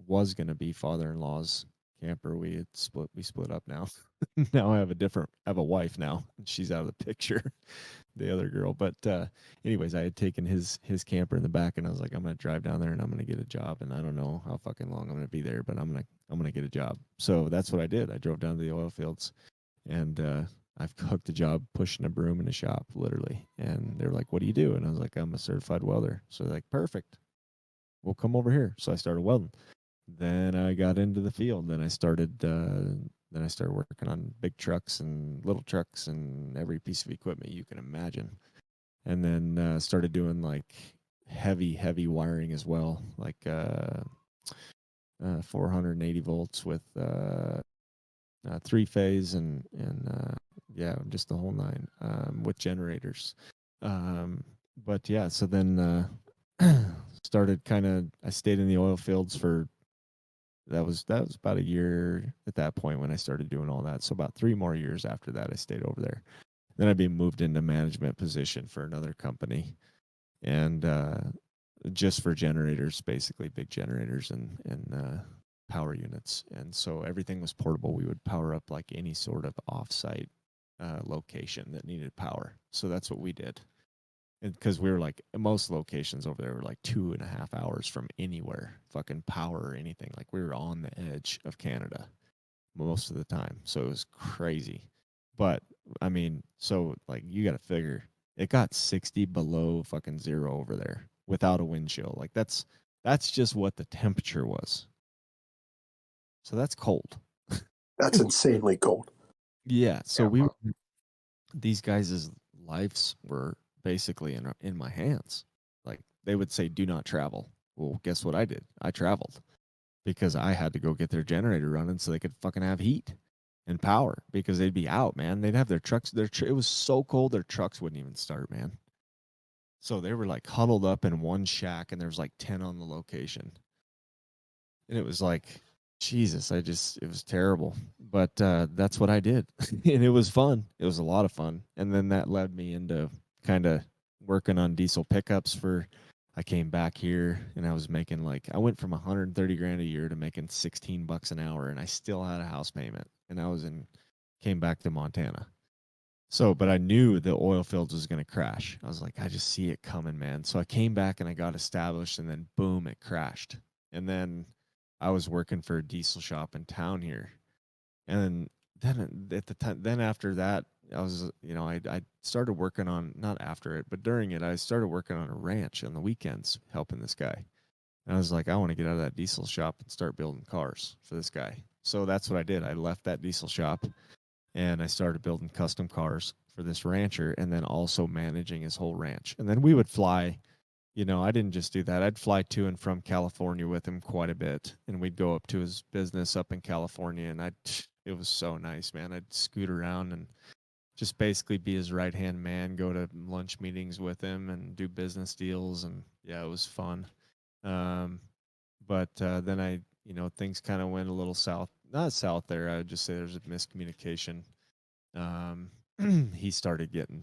was going to be father-in-law's camper. We split up now. Now I have a wife now. She's out of the picture, the other girl. But anyways, I had taken his camper in the back, and I was like, I'm going to drive down there and I'm going to get a job. And I don't know how fucking long I'm going to be there, but I'm going to get a job. So that's what I did. I drove down to the oil fields, and I've hooked a job pushing a broom in a shop, literally. And they were like, what do you do? And I was like, I'm a certified welder. So they're like, perfect. well, come over here. So I started welding. Then I got into the field. Then I started working on big trucks and little trucks and every piece of equipment you can imagine. And then started doing like heavy wiring as well, like 480 volts with 3-phase and yeah, just the whole nine with generators. But yeah, so then started I stayed in the oil fields for that was about a year at that point when I started doing all that. So about 3 more years after that, I stayed over there. Then I'd be moved into management position for another company, and just for generators, basically big generators and power units. And so everything was portable. We would power up like any sort of offsite location that needed power. So that's what we did. Because we were like, most locations over there were like 2.5 hours from anywhere, fucking power or anything. Like we were on the edge of Canada most of the time. So it was crazy. But I mean, so like you got to figure it got 60 below fucking zero over there without a wind chill. Like that's just what the temperature was. So that's cold. That's insanely cold. Yeah. So these guys' lives were basically in my hands. Like they would say, do not travel. Well, guess what I did? I traveled because I had to go get their generator running so they could fucking have heat and power because they'd be out, man. They'd have their trucks. It was so cold, their trucks wouldn't even start, man. So they were like huddled up in one shack and there was like 10 on the location. And it was like, Jesus, it was terrible. But that's what I did. And it was fun. It was a lot of fun. And then that led me into kind of working on diesel pickups I came back here and I was making I went from 130 grand a year to making $16 an hour, and I still had a house payment, and came back to Montana. So, but I knew the oil fields was going to crash. I was like, I just see it coming, man. So I came back and I got established, and then boom, it crashed. And then I was working for a diesel shop in town here. And then at the time, then after that, I was, I started working on, not after it, but during it, I started working on a ranch on the weekends, helping this guy. And I was like, I want to get out of that diesel shop and start building cars for this guy. So that's what I did. I left that diesel shop and I started building custom cars for this rancher and then also managing his whole ranch. And then we would fly, I didn't just do that. I'd fly to and from California with him quite a bit. And we'd go up to his business up in California, and it was so nice, man. I'd scoot around and just basically be his right-hand man, go to lunch meetings with him and do business deals. And yeah, it was fun. But then things kind of went a little south, not south there. I would just say there's a miscommunication. He started getting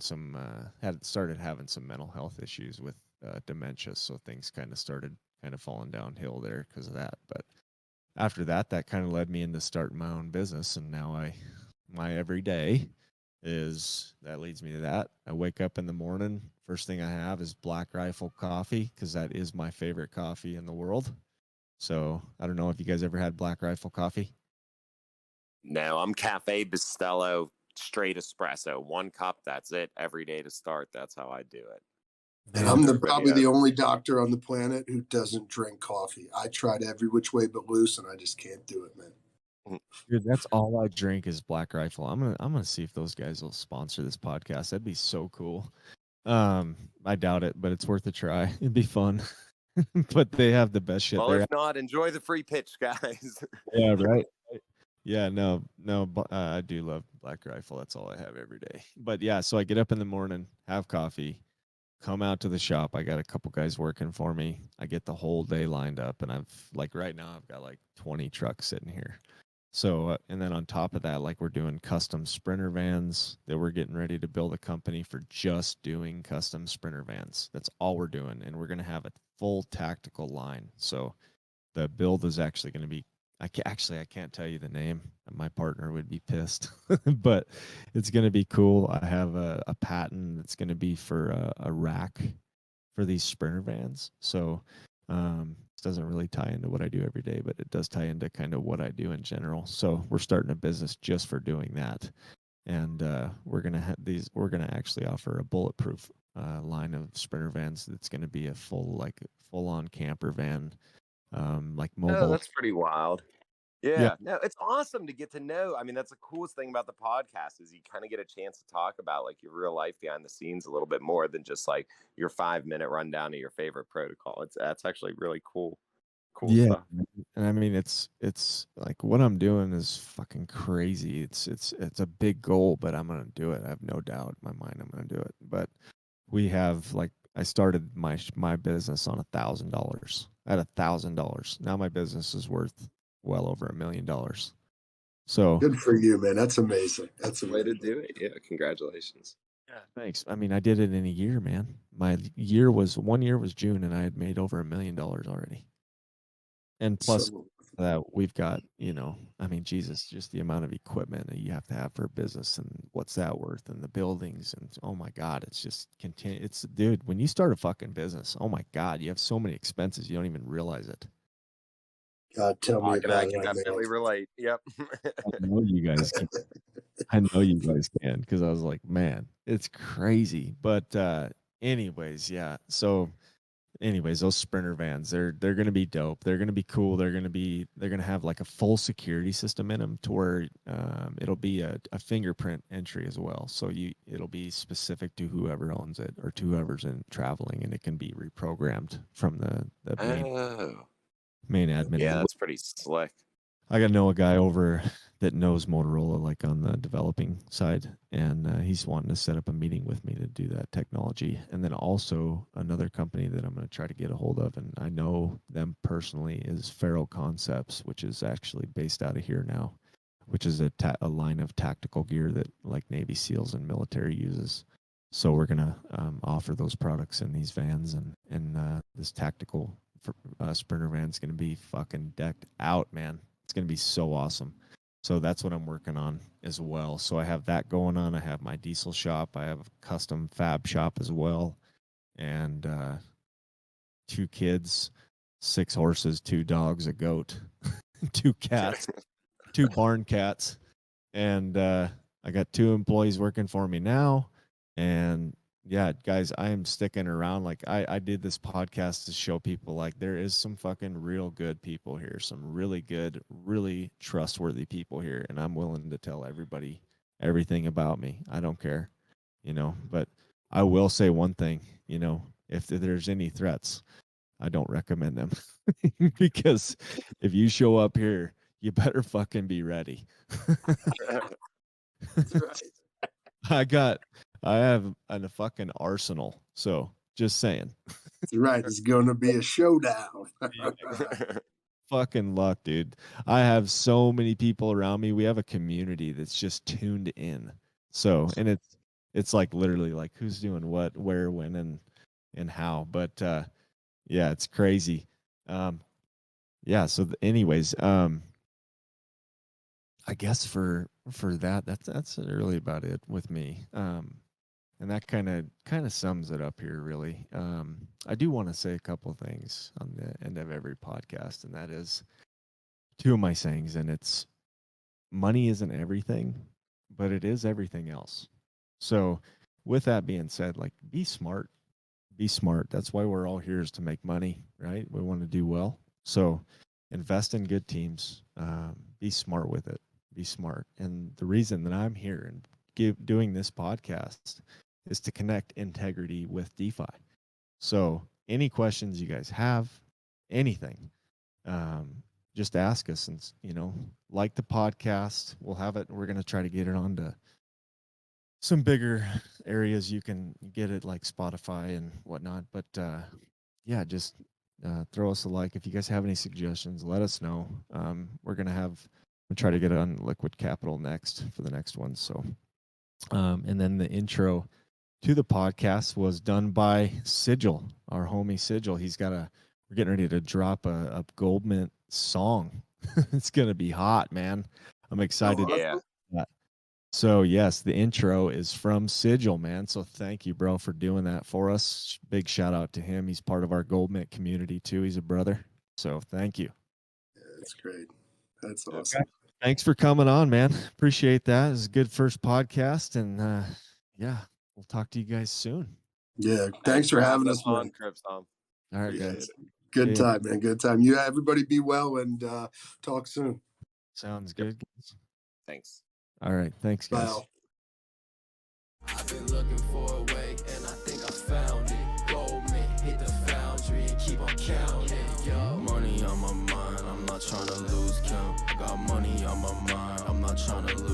started having some mental health issues with dementia. So things kind of falling downhill there because of that. But after that kind of led me into starting my own business. And now my every day leads me to that. I wake up in the morning. First thing I have is Black Rifle coffee because that is my favorite coffee in the world. So I don't know if you guys ever had Black Rifle coffee. No, I'm Cafe Bustelo, straight espresso. 1 cup, that's it. Every day to start. That's how I do it. And I'm probably the only doctor on the planet who doesn't drink coffee. I tried every which way but loose, and I just can't do it, man. Dude, that's all I drink is Black Rifle. I'm gonna see if those guys will sponsor this podcast. That'd be so cool. I doubt it, but it's worth a try. It'd be fun. But they have the best shit. Well, if not, enjoy the free pitch, guys. Yeah, right. Yeah, no, I do love Black Rifle. That's all I have every day. But yeah, so I get up in the morning, have coffee, come out to the shop. I got a couple guys working for me. I get the whole day lined up, and right now I've got 20 trucks sitting here. So, and then on top of that, we're doing custom Sprinter vans that we're getting ready to build a company for just doing custom Sprinter vans. That's all we're doing. And we're going to have a full tactical line. So the build is actually going to be, I can't tell you the name. My partner would be pissed, but it's going to be cool. I have a patent that's going to be for a rack for these Sprinter vans. So, this doesn't really tie into what I do every day, but it does tie into kind of what I do in general. So we're starting a business just for doing that. And we're going to actually offer a bulletproof line of Sprinter vans that's going to be a full on camper van, like Oh, mobile. that's pretty wild. Yeah. Yeah, no, it's awesome to get to know. I mean, that's the coolest thing about the podcast is you kind of get a chance to talk about like your real life behind the scenes a little bit more than just like your 5 minute rundown of your favorite protocol. That's actually really cool Yeah, stuff. and I mean it's like what I'm doing is fucking crazy. It's a big goal, but I'm gonna do it. I have no doubt in my mind I'm gonna do it. But we have like I started my business on $1,000 at $1,000. Now my business is worth well over $1 million. So Good for you, man. That's amazing. That's Way to amazing. do it. Yeah, congratulations. yeah, thanks. I mean, I did it in a year, man. My 1 year was June, and I had made over $1 million already. And plus So that we've got, I mean, Jesus, just the amount of equipment that you have to have for a business and what's that worth and the buildings and oh my God, it's just dude, when you start a fucking business, oh my God, you have so many expenses you don't even realize it. God, tell me I about can it, man. definitely relate. Yep. I know you guys can. I know you guys can because I was like, man, it's crazy. But anyways, yeah. So anyways, those Sprinter vans, they're gonna be dope. They're gonna be cool. They're gonna have like a full security system in them to where it'll be a fingerprint entry as well. So it'll be specific to whoever owns it or to whoever's in traveling, and it can be reprogrammed from the Oh, main admin. yeah, that's pretty slick. I got to know a guy over that knows Motorola, like on the developing side, and he's wanting to set up a meeting with me to do that technology. And then also another company that I'm going to try to get a hold of, and I know them personally, is Faro Concepts, which is actually based out of here now, which is a line of tactical gear that like Navy SEALs and military uses. So we're going to offer those products in these vans, and this tactical Sprinter van is going to be fucking decked out, man. It's going to be so awesome. So that's what I'm working on as well. So I have that going on. I have my diesel shop. I have a custom fab shop as well. And 2 kids, 6 horses, 2 dogs, a goat, 2 cats, 2 barn cats. And I got 2 employees working for me now. And yeah, guys, I am sticking around. Like I did this podcast to show people like there is some fucking real good people here, some really good, really trustworthy people here, and I'm willing to tell everybody everything about me. I don't care, but I will say one thing, if there's any threats, I don't recommend them because if you show up here, you better fucking be ready. That's right. I have a fucking arsenal. So just saying. That's right. It's going to be a showdown. Fucking luck, dude. I have so many people around me. We have a community that's just tuned in. So, and it's like literally like who's doing what, where, when, and how. But yeah, it's crazy. Yeah. So, anyways, I guess for that, that's really about it with me. And that kind of sums it up here, really. I do want to say a couple of things on the end of every podcast, and that is 2 of my sayings, and it's money isn't everything, but it is everything else. So, with that being said, like be smart, be smart. That's why we're all here, is to make money, right? We want to do well. So, invest in good teams. Be smart with it. Be smart. And the reason that I'm here and doing this podcast is to connect integrity with DeFi. So any questions you guys have, anything, just ask us, and like the podcast. We'll have it. We're going to try to get it onto some bigger areas. You can get it like Spotify and whatnot. But yeah, just throw us a like. If you guys have any suggestions, let us know. We'll try to get it on Liquid Capital next for the next one. So, and then the intro to the podcast was done by Sigil, our homie Sigil. We're getting ready to drop a GoldMint song. It's going to be hot, man. I'm excited. Yeah. So yes, the intro is from Sigil, man. So thank you, bro, for doing that for us. Big shout out to him. He's part of our GoldMint community too. He's a brother. So thank you. Yeah, that's great. That's awesome. Thanks for coming on, man. Appreciate that. It's a good first podcast. And yeah, we'll talk to you guys soon. Yeah. Thanks for having us, on, man. crypzom. All right, Yeah, guys. good Yeah. time, man. Good time. You everybody be well and talk soon. Sounds good. Thanks. All right. Thanks, Bye. guys. Al. I've been looking for a way, and I think I found it. GoldMint, hit the foundry and keep on counting. Yo, money on my mind, I'm not trying to lose count. Got money on my mind, I'm not trying to lose